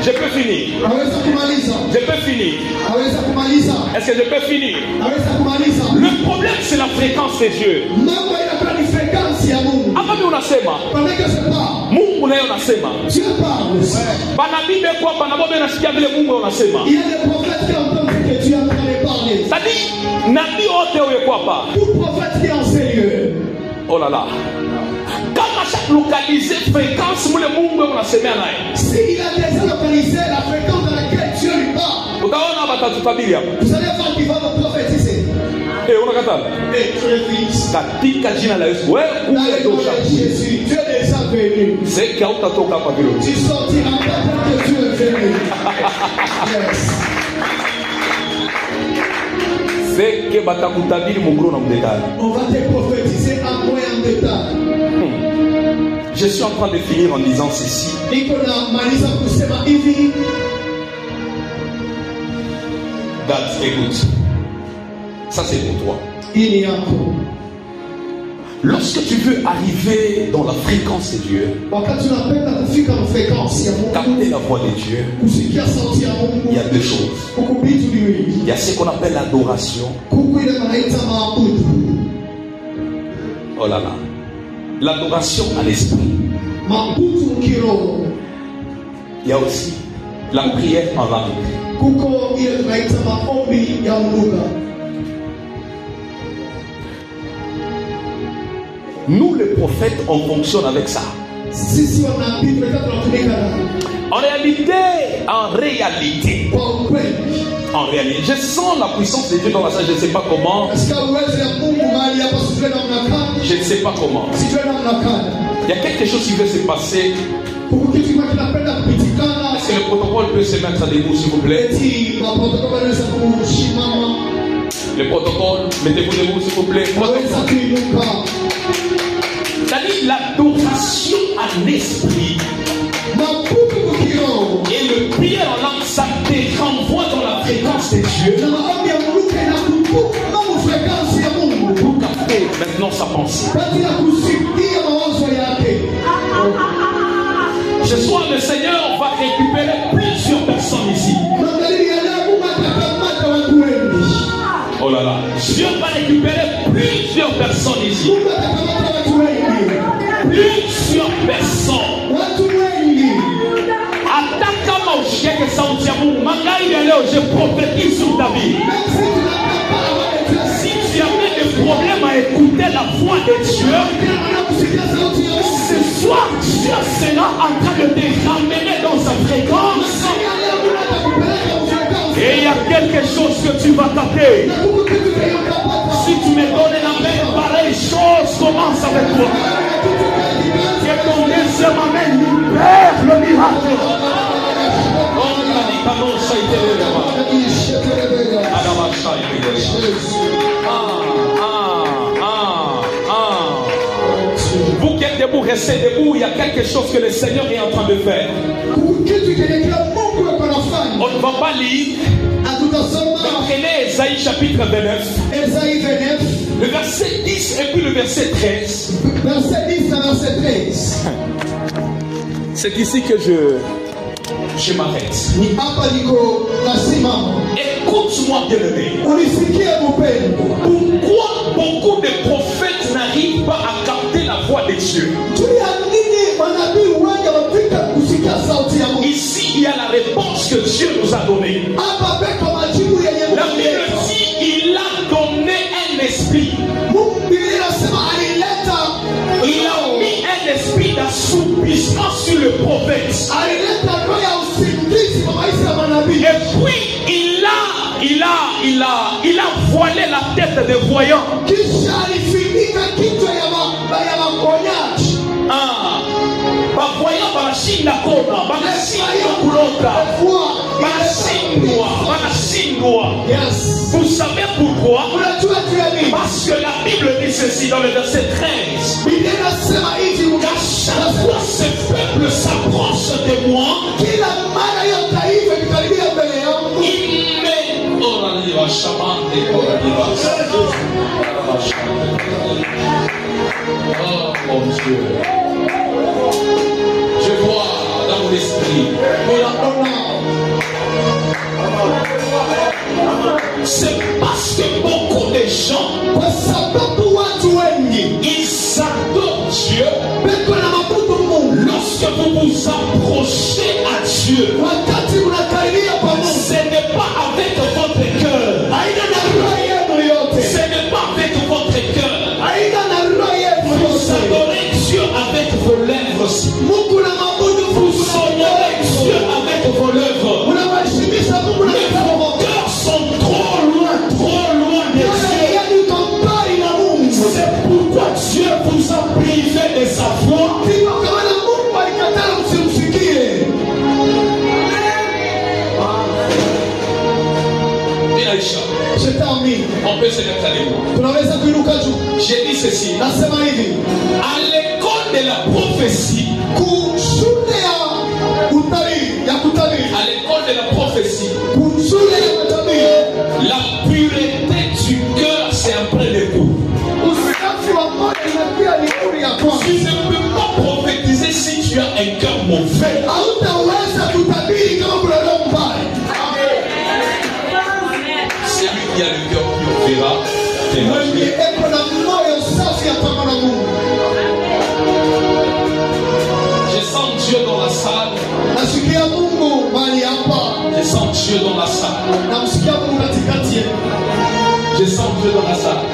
Je peux finir. Je peux finir. Est-ce que je peux finir? Le problème, c'est la fréquence de Dieu. Mungu naye unasema. Banabii kwa banabobe nasikia vile Mungu unasema. Il y a des prophètes qui entendent que Dieu est en train de parler. C'est-à-dire nabii wote wewe kwa hapa. Tout prophète qui est en sérieux. Oh là là. Quand chaque localisé fréquence, vous le monde on a semé à l'air. S'il a déjà localisé la fréquence dans laquelle Dieu lui parle. Vous allez voir qu'il va vous prophétiser. Et on a gâté. Et tu es fils. Katika jina la Yesu. Ouais. Dans le nom de Jésus, Dieu est déjà venu. C'est qu'il y a autant de temps pour tu sortiras pas que Dieu est venu. Yes. C'est que batakutabiri mugro na mdetali. On va te prophétiser à moi en détail. Je suis en train de finir en disant ceci. Date, écoute. Ça c'est pour toi. Lorsque tu veux arriver dans la fréquence de Dieu, capter la voix de Dieu, il y a deux choses. Il y a ce qu'on appelle l'adoration. Oh là là. L'adoration à l'esprit. Il y a aussi la prière en langue. Nous les prophètes, on fonctionne avec ça. En réalité, je sens la puissance de Dieu dans la salle. Je ne sais pas comment. Je ne sais pas comment. Il y a quelque chose qui veut se passer. Est-ce que le protocole peut se mettre à debout, s'il vous plaît? Le protocole, mettez-vous debout, s'il vous plaît. C'est-à-dire l'adoration à l'esprit et le prière en langue, ça te renvoie dans la fréquence de Dieu pour capter maintenant sa pensée. Ce soir, le Seigneur va récupérer plusieurs personnes ici. Oh là là, Dieu va récupérer plusieurs personnes ici. Plusieurs personnes. Je prophétise sur ta vie. Si tu avais des problèmes à écouter la voix de Dieu, ce soir Dieu sera en train de te ramener dans sa fréquence. Et il y a quelque chose que tu vas taper. Si tu me donnes la même pareille chose commence avec toi. Que ton deuxième amen libère le miracle. Vous qui êtes debout, restez debout. Il y a quelque chose que le Seigneur est en train de faire. On ne va pas lire. Prenez Ésaïe chapitre 29. Le verset 10 et puis le verset 13. Verset 10 et verset 13. C'est ici que je m'arrête. Écoute-moi, bien-aimé. Pourquoi beaucoup de prophètes n'arrivent pas à capter la voix de Dieu? Ici, il y a la réponse que Dieu nous a donnée. La Bible dit il a donné un esprit. Il a mis un esprit d'assoupissement sur le prophète. Et puis il a voilé la tête des voyants. Voyant banashinda kona, banashinda kulota, banashindwa. Vous savez pourquoi? Parce que la Bible dit ceci dans le verset 13. Car chaque fois ce peuple s'approche de moi, il met oh mon Dieu. Je vois dans mon esprit. C'est parce que beaucoup de gens ils adorent Dieu. Lorsque vous vous approchez à Dieu, ce n'est pas avec votre cœur. Ce n'est pas avec votre cœur. pourquoi Dieu vous a privé de sa foi? On peut se mettre à l'écoute. J'ai dit ceci. À l'école de la prophétie, à l'école de la prophétie, la pureté du cœur, c'est un prérequis. Tu ne peux pas prophétiser si tu as un cœur mauvais. C'est lui qui a le cœur pur verra. Je sens Dieu dans la salle. Je sens Dieu dans la salle. Je sens Dieu dans la salle.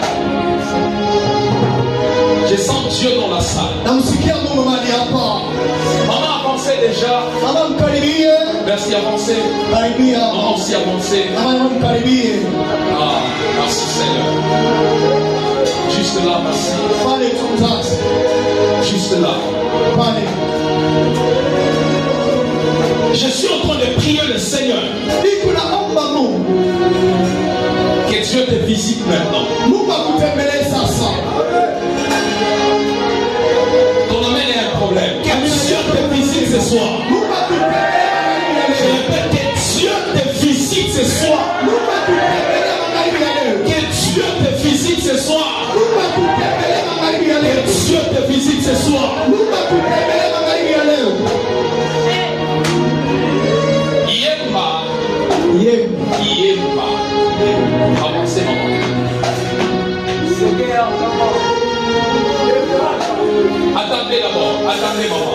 Je sens Dieu dans la salle. Maman avancez déjà. Merci avancez. Maman aussi avancez. Ah, merci Seigneur. Juste là, merci. Juste là. Je suis en train de prier le Seigneur. Que Dieu te visite maintenant. Ton amène est un problème. Que Dieu te visite ce soir. Je répète, que Dieu te visite ce soir. Que Dieu te visite ce soir. Que Dieu te visite ce soir. Yemba. Avancez, maman. Attendez d'abord. Attendez, maman.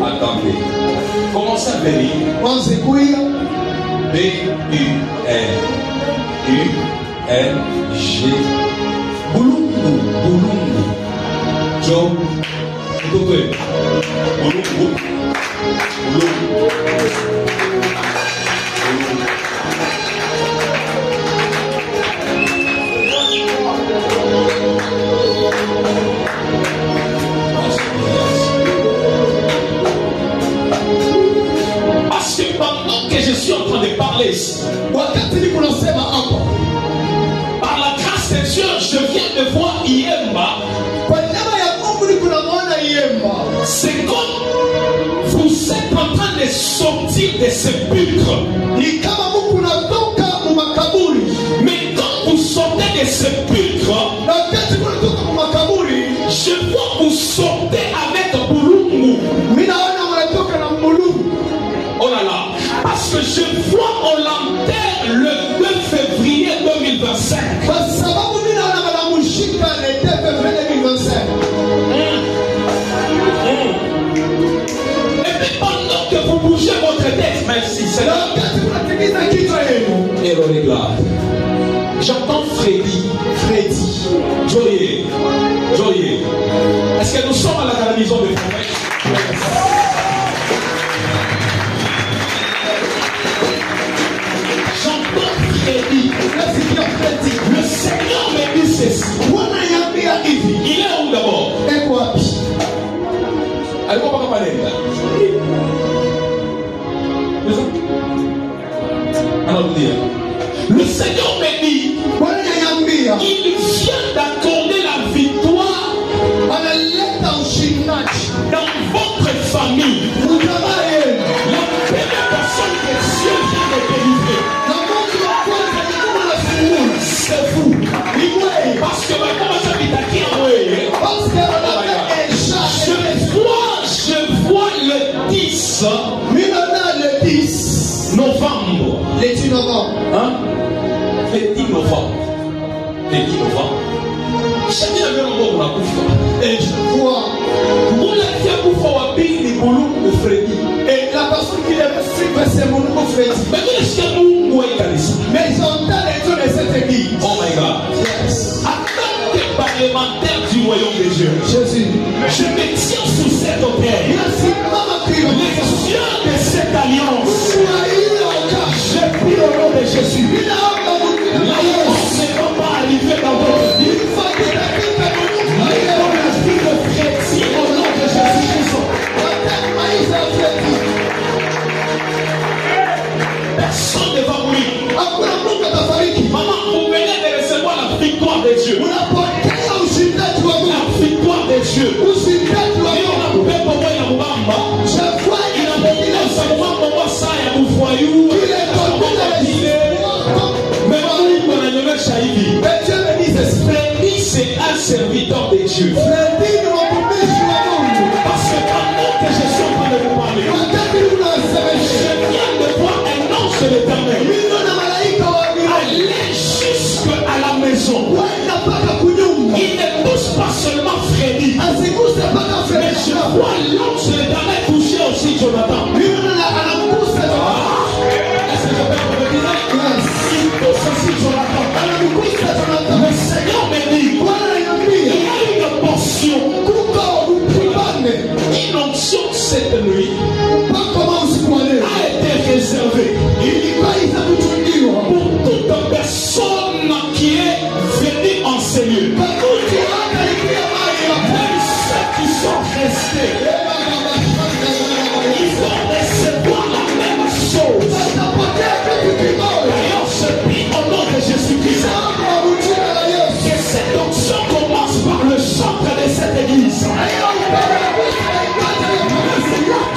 Attendez. Commencez à venir. B-U-L-U-N-G. Boulungu. Joe. Parce que pendant que je suis en train de parler ici, par la grâce de Dieu, je viens de voir Yemba. C'est comme vous êtes en train de sortir des sépulcres. Mais quand vous sortez des sépulcres, je vois vous sortez avec Boulungu. Oh là là. Parce que je vois on l'enterre le 2 février 2025. Et puis pendant que vous bougez votre tête, merci Seigneur. J'entends Freddy. Joyeux. Est-ce que nous sommes à la maison de promesse? J'entends Freddy. Le Seigneur me dit ceci. Il est où d'abord? Le Seigneur me dit il vient d'accorder la victoire dans votre famille. La première personne que Dieu vient de délivrer, c'est vous. Parce que maintenant, ça m'est acquis. Je vois le 10 novembre. Le 10 novembre. Hein? Le 10 novembre. Chacun a vu un mot pour la bouffe. Et je vois. Pour la bouffe, on va payer les boulons au Freddy. Et la personne qui l'a suivre, c'est mon nouveau Freddy. Mais est-ce qu'il y a mon mot ici? Mais j'entends les gens de cette église. Oh my God. Yes. Parlementaire du royaume de Dieu. Jésus. Je me tiens sous cette autel. Les yeux de cette alliance. Je prie au nom de Jésus. pas seulement Freddy, mais je vois l'ange de l'Éternel toucher aussi Jonathan. Est-ce que je peux revenir? Il touche aussi Jonathan. Le Seigneur me dit, il y a une portion, une onction cette nuit a été réservée pour toute personne qui est venue en ce lieu. Même ceux qui sont restés, ils vont recevoir la même chose. D'ailleurs, je prie au nom de Jésus-Christ que cette onction commence par le centre de cette église.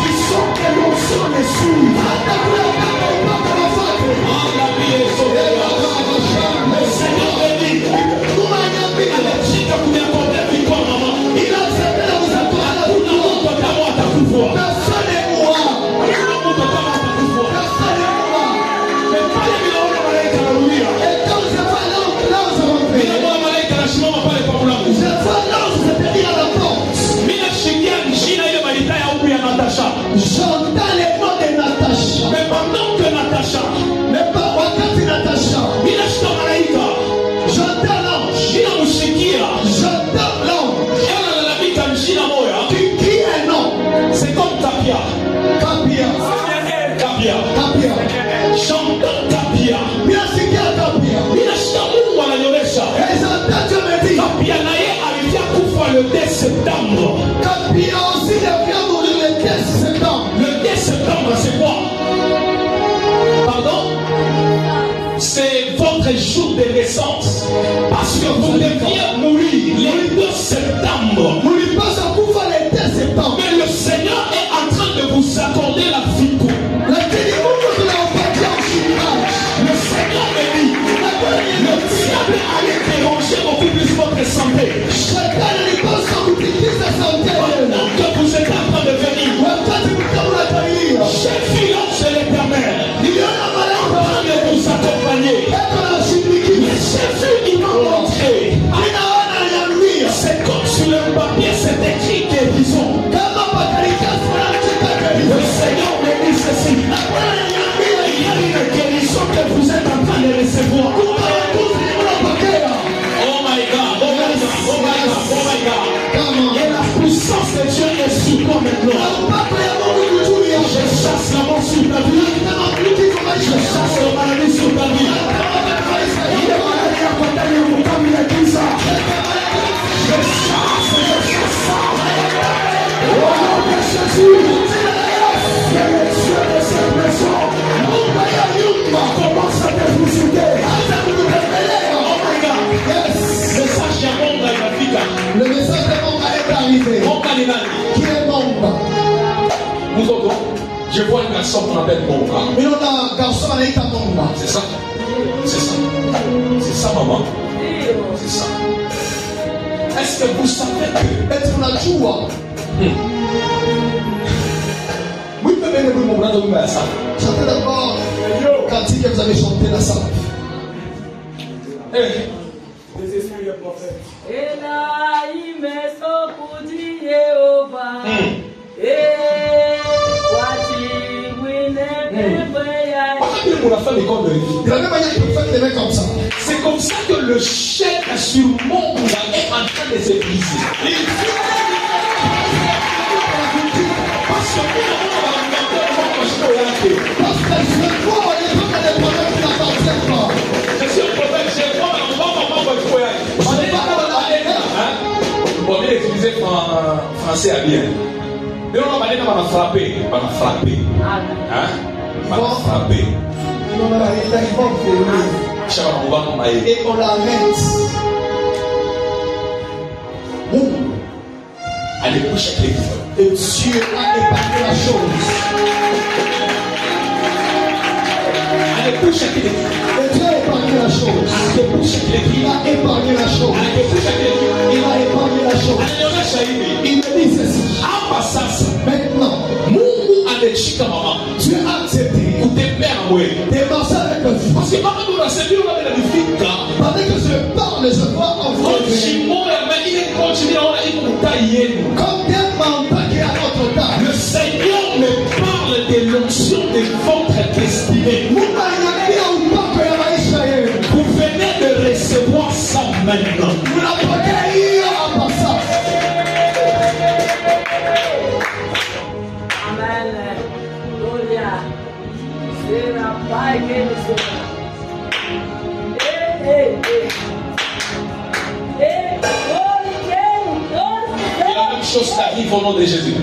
Qui sont que l'onction les suit. Le Seigneur me dit, il a accepté de vous apporter. J'entends les mots de Natacha. Mais pendant que Natacha, mais pas wakati Natacha, j'entends l'ange. J'entends l'ange. Qui est non? C'est comme Tapia. Kapia. J'entends Tapia. Bien sûr qu'il y a Kapia. Et j'entends Dieu me dit, Tapia naye arrivait à Koufa le 2 septembre. Kapia aussi devient mourir le 2 septembre. Le 2 septembre, c'est quoi? Pardon? C'est votre jour de naissance. Parce que vous deviez mourir le 2 septembre. Mourir pas à Koufa le 2 septembre. Mais le Seigneur est en train de vous accorder la vie pour. La télévision de la le Seigneur me dit, le diable a dérangé beaucoup plus votre santé. Chacun ne pense pas vous critiquer sa santé. Pendant que vous êtes en train de venir, j'ai vu l'ange de l'Éternel. Il y a un malade en train de vous accompagner. Mais j'ai vu, il m'a montré. C'est comme sur le papier, c'est écrit guérison. Le Seigneur me dit ceci. Il y a une guérison que vous êtes en train de recevoir. Oh my God, oh my God, oh my God, oh my God. Et la puissance de Dieu est sur toi maintenant. Je chasse la mort sur ta vie. Je chasse la maladie sur ta vie. Il est malade à côté de vous comme il a dit ça. Je chasse ça. Au nom de Jésus. Que les cieux de cette maison commence à te visiter. Oh my God. Yes. Le message de Monga est Africa. Le message de Monga est arrivé. Monga est nani? Qui est Monga? Je vois un garçon qu'on appelle Monga. Mais on a un garçon avec un Monga. C'est ça. C'est ça. C'est ça, maman. C'est ça. Est-ce que vous savez que être la joie? Oui, mais vous m'en avez dit ça. Chantez d'abord quand que vous avez chanté la salle. Les esprits des prophètes. Et là, il me sauve pour dire Jéhovah. De la même manière que le fait les comme ça. C'est comme ça que le chef sur Monga est en train de se briser. Parce que je crois les problèmes qui n'appartiennent pas. Je suis un prophète, je crois on va utiliser français à bien. Mais on va frapper. On va frapper. Hein? On va frapper. Et on l'arrête. Allez, coucher avec et Dieu a épargné la chose. Allez, coucher avec et Dieu a épargné la chose. Il a épargné la chose. Il a épargné la chose. Il me dit ceci. Maintenant, Dieu a accepté de marcher avec le fils. Parce que pendant que je parle, je vois en vrai. Et la même chose t'arrive au nom de Jésus.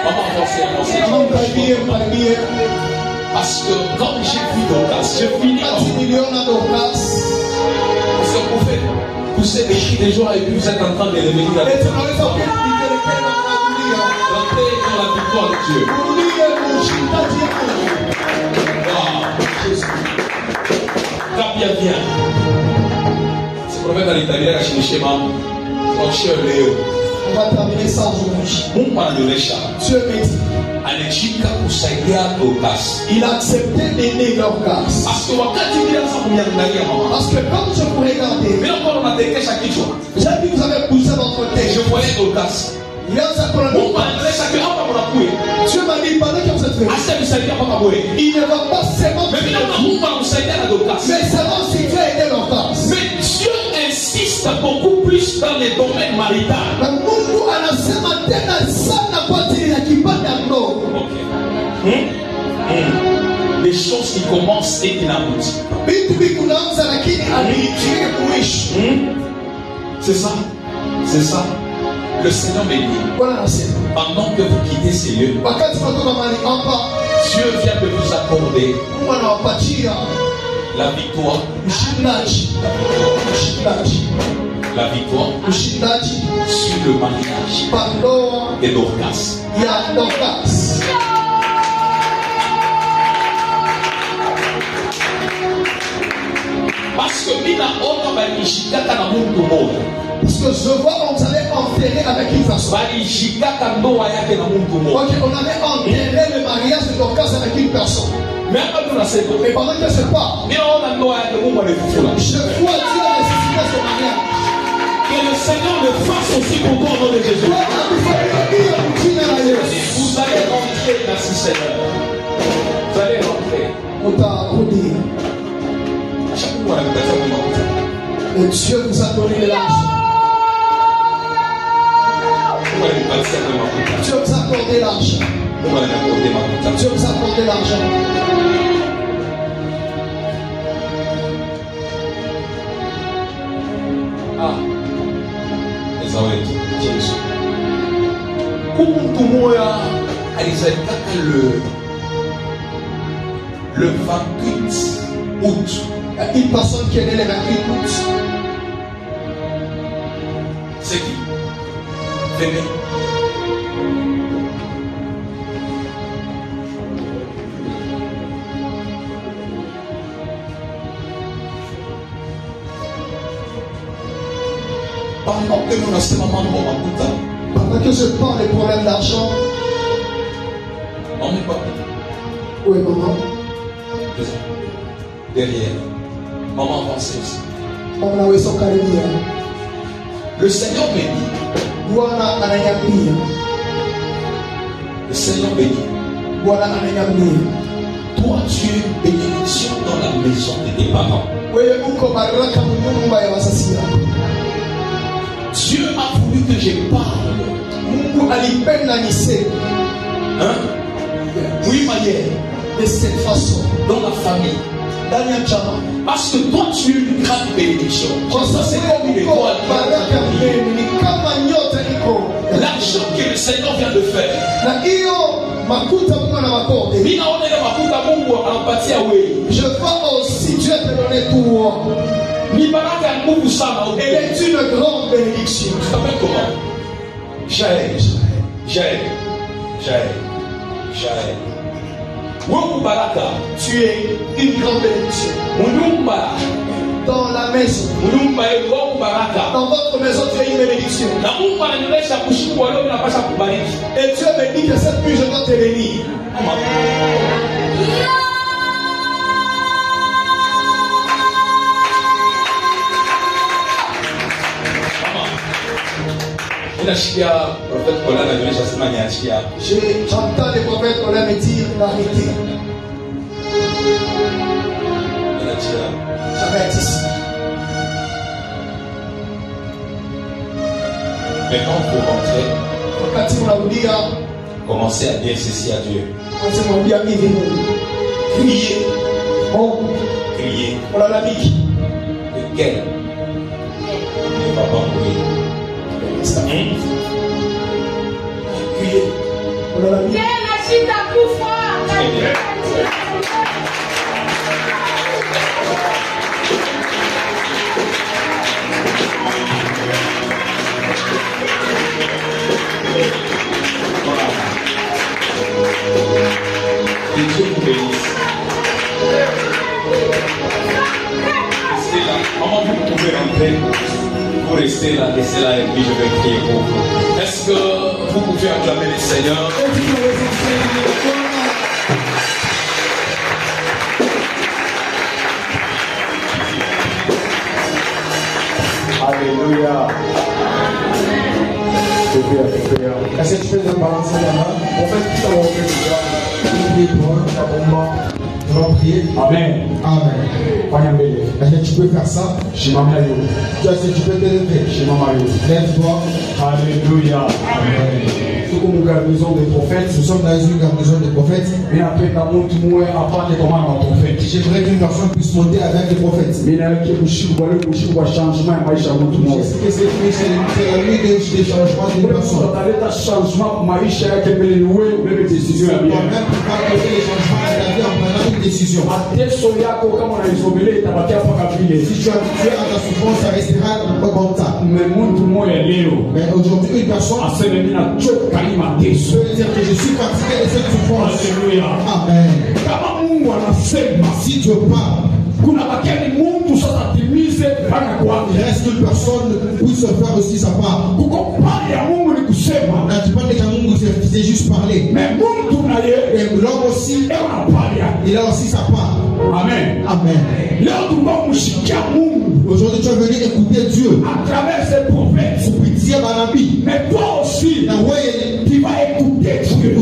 Maman, parce que quand j'ai vu Dorcas, je finis parce que vous faites pousser des cris des jours et puis vous êtes en train de les venir avec ça. Rentrez dans la victoire de Dieu. Capia bien. C'est pour mettre à l'italien à Chinichema. On va terminer ça aujourd'hui. Dieu m'a dit. Il a accepté d'aider Dorcas. Parce que quand je vous regardais, j'ai vu que vous avez poussé votre tête. Je voyais Dorcas. Dieu m'a dit pendant que vous êtes venu, il ne va pas seulement mais seulement si Dieu a aidé Dorcas. Mais Dieu insiste beaucoup plus dans les domaines maritaux. Les choses qui commencent et qui n'aboutissent pas. C'est ça. C'est ça. Le Seigneur me dit, pendant que vous quittez ces lieux, Dieu vient de vous accorder la victoire. La victoire sur le mariage de Dorcas. Parce que je vois qu'on vous avait enterré avec une personne. Ok, on avait enterré le mariage de Dorcas avec une personne. Mais pendant que je parle, je vois Dieu nécessiter ce mariage. Que le Seigneur le fasse aussi pour toi au nom de Jésus. Vous allez rentrer dans ce Seigneur. Vous allez rentrer. Et Dieu vous a donné l'argent. Dieu vous a accordé l'argent. Dieu vous a accordé l'argent. Ah, les oreilles, Jésus. Comment tout le monde a le 28 août. Une personne qui est née le 28 août. C'est qui? Venez. Pendant que nous restons maman de Makuta. Pendant que je parle des problèmes d'argent. On n'est pas. Oui, maman. Derrière. Maman avancée aussi. Le Seigneur bénit. Le Seigneur bénit. Toi, tu es une bénédiction dans la maison de tes parents. Dieu a voulu que je parle. Hein? Oui, manière. De cette façon. Dans la famille. Parce que toi tu es une grande bénédiction. C'est comme une étoile. L'argent que le Seigneur vient de faire. Je vois aussi Dieu te donner tout. Elle est une grande bénédiction. Tu t'appelles comment? Jaël. Tu es une grande bénédiction. Dans la maison. Dans votre maison, tu es une bénédiction. Et Dieu me dit que cette nuit, je dois te bénir. J'entends les prophètes me dire l'arrêter. J'arrête ici. Maintenant, pour rentrer, commencez à dire ceci à Dieu. Criez. prier. Lequel ne va pas mourir? Que Dieu vous bénisse. Restez là. Maman, vous pouvez rentrer. Vous restez là, laissez là et puis je vais prier pour vous. Est-ce que vous pouvez acclamer le Seigneur? Alléluia. Est-ce que tu peux te balancer là-bas? En fait, tout à l'heure, tu vas prier. Amen. Amen. Est-ce que tu peux faire ça? Chez ma mère. Est-ce que tu peux te lever? Chez ma mère. Lève-toi. Alléluia. Amen. Nous sommes une garnison de prophètes. Nous sommes dans une garnison de prophètes. Mais après, dans mon tour, à part les commandes en prophète. J'aimerais qu'une personne puisse monter avec les prophètes. Mais là, qui est changement, moi, je changement tout le monde. C'est la nuit des changements d'une personne. Changement, maïcha, qui est le loué, même décision. Même pour pas que les changements de ta vie en prenant une décision. Si tu as habitué à ta souffrance, ça restera comme ça. Mais aujourd'hui, une personne peut dire que je suis fatigué de cette souffrance. Alléluia. Amen. Si Dieu parle, il reste qu'une personne puisse faire aussi sa part. Tu parles de Mungu, c'est juste parler. Mais l'homme aussi, il a aussi sa part. Amen. Amen. Aujourd'hui, tu es venu écouter Dieu à travers ses prophètes. Mais toi aussi, tu vas écouter Dieu.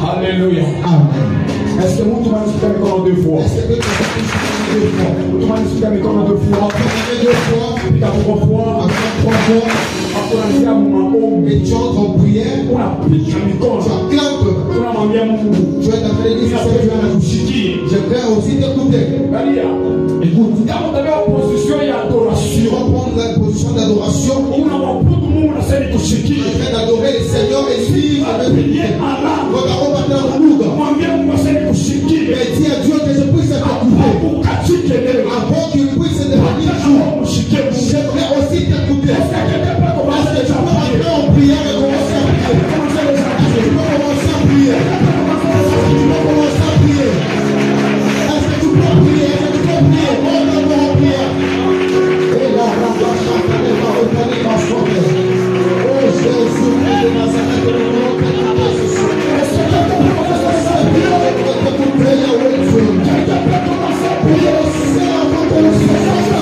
Alléluia. Amen. Est-ce que vous m'avez expliqué deux fois? Est-ce que vous m'avez expliqué deux fois? Deux fois, puis trois fois, après trois fois. Et tu entres en prière, tu acclames, tu es appelé de j'aimerais aussi t'écouter. Écoute, tu vas prendre la position d'adoration, en train d'adorer le Seigneur et vivre avec lui. Regardons maintenant le monde. Et dis à Dieu que je puisse t'écouter. Avant qu'il puisse te bénir, j'aimerais aussi t'écouter. Est-ce que tu peux rentrer en prière et commencer à prier? Est-ce que tu peux commencer à prier? Est-ce que tu peux commencer à prier? Est-ce que tu peux prier? Est-ce que tu peux prier? On va en prière. Et là, on va chanter les paroles de la soirée. Oh Jésus, de Nazareth, le nom de Jésus. Est-ce que tu peux commencer à prier? Est-ce que tu peux prier? C'est avant que le Seigneur Jésus,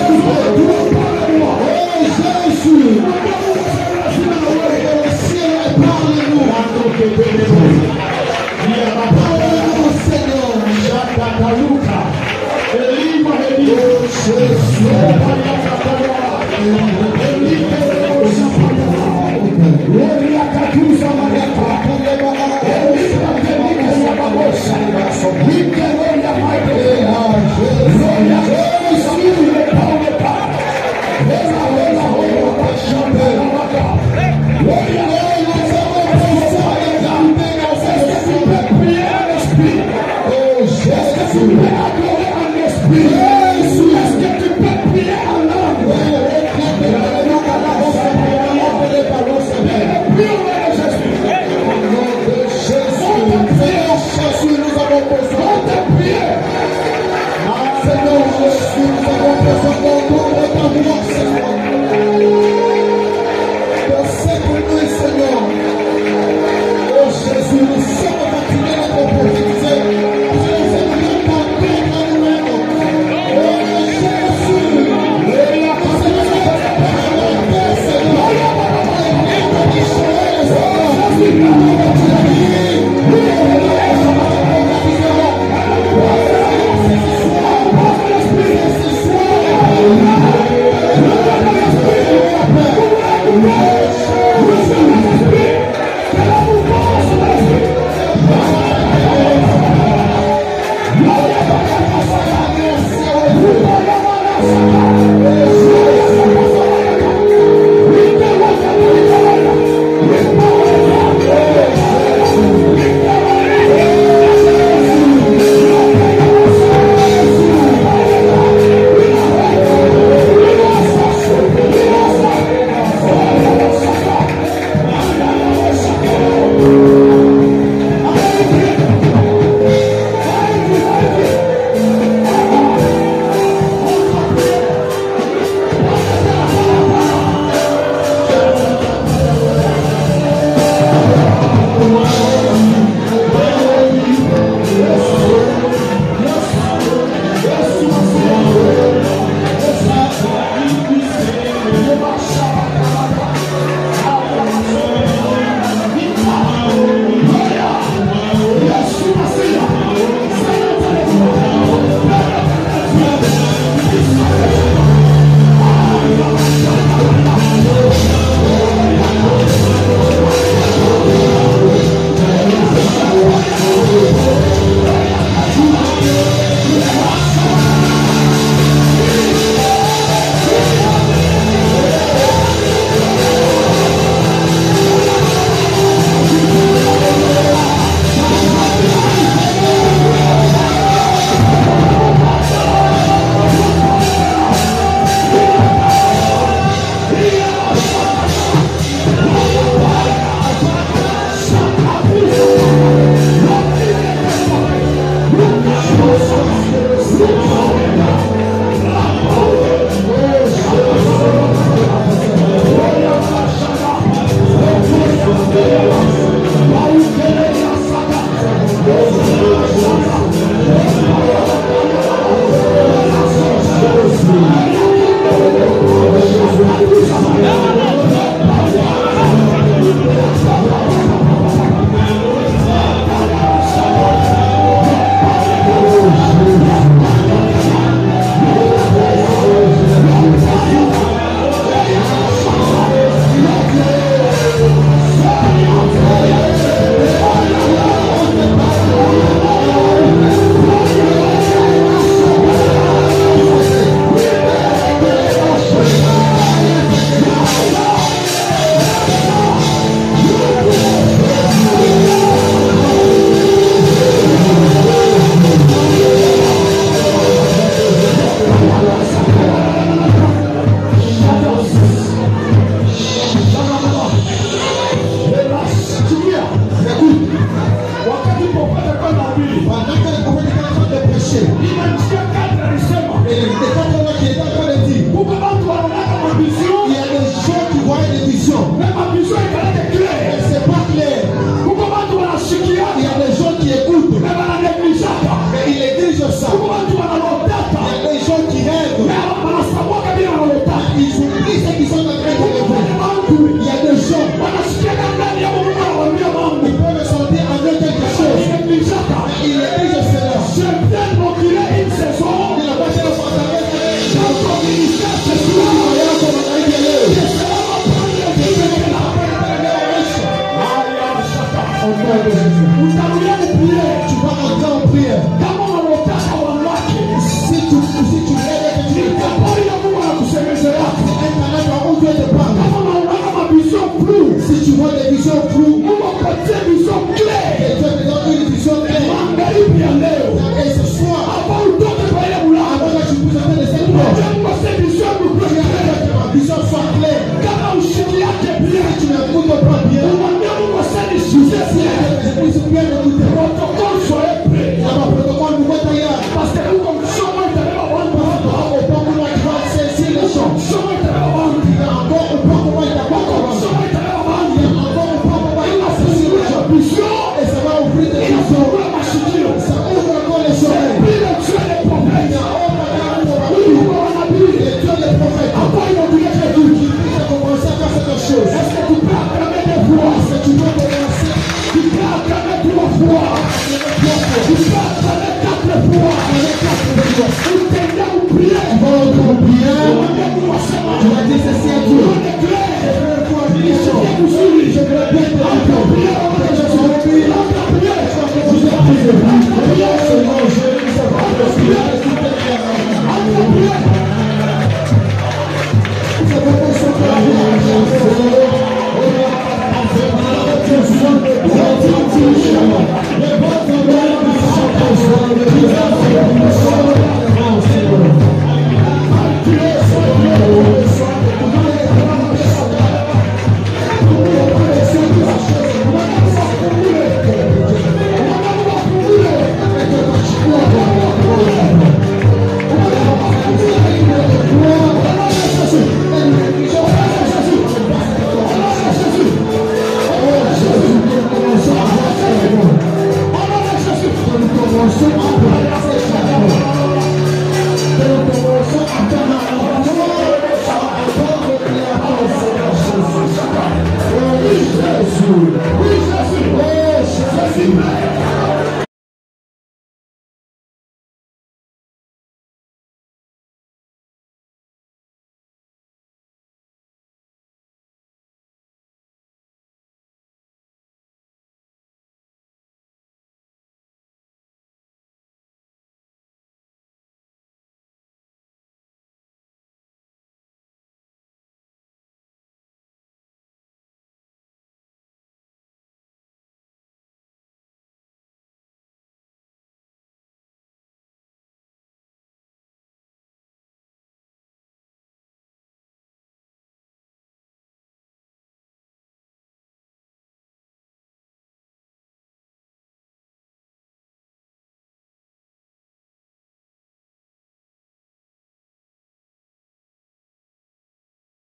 Je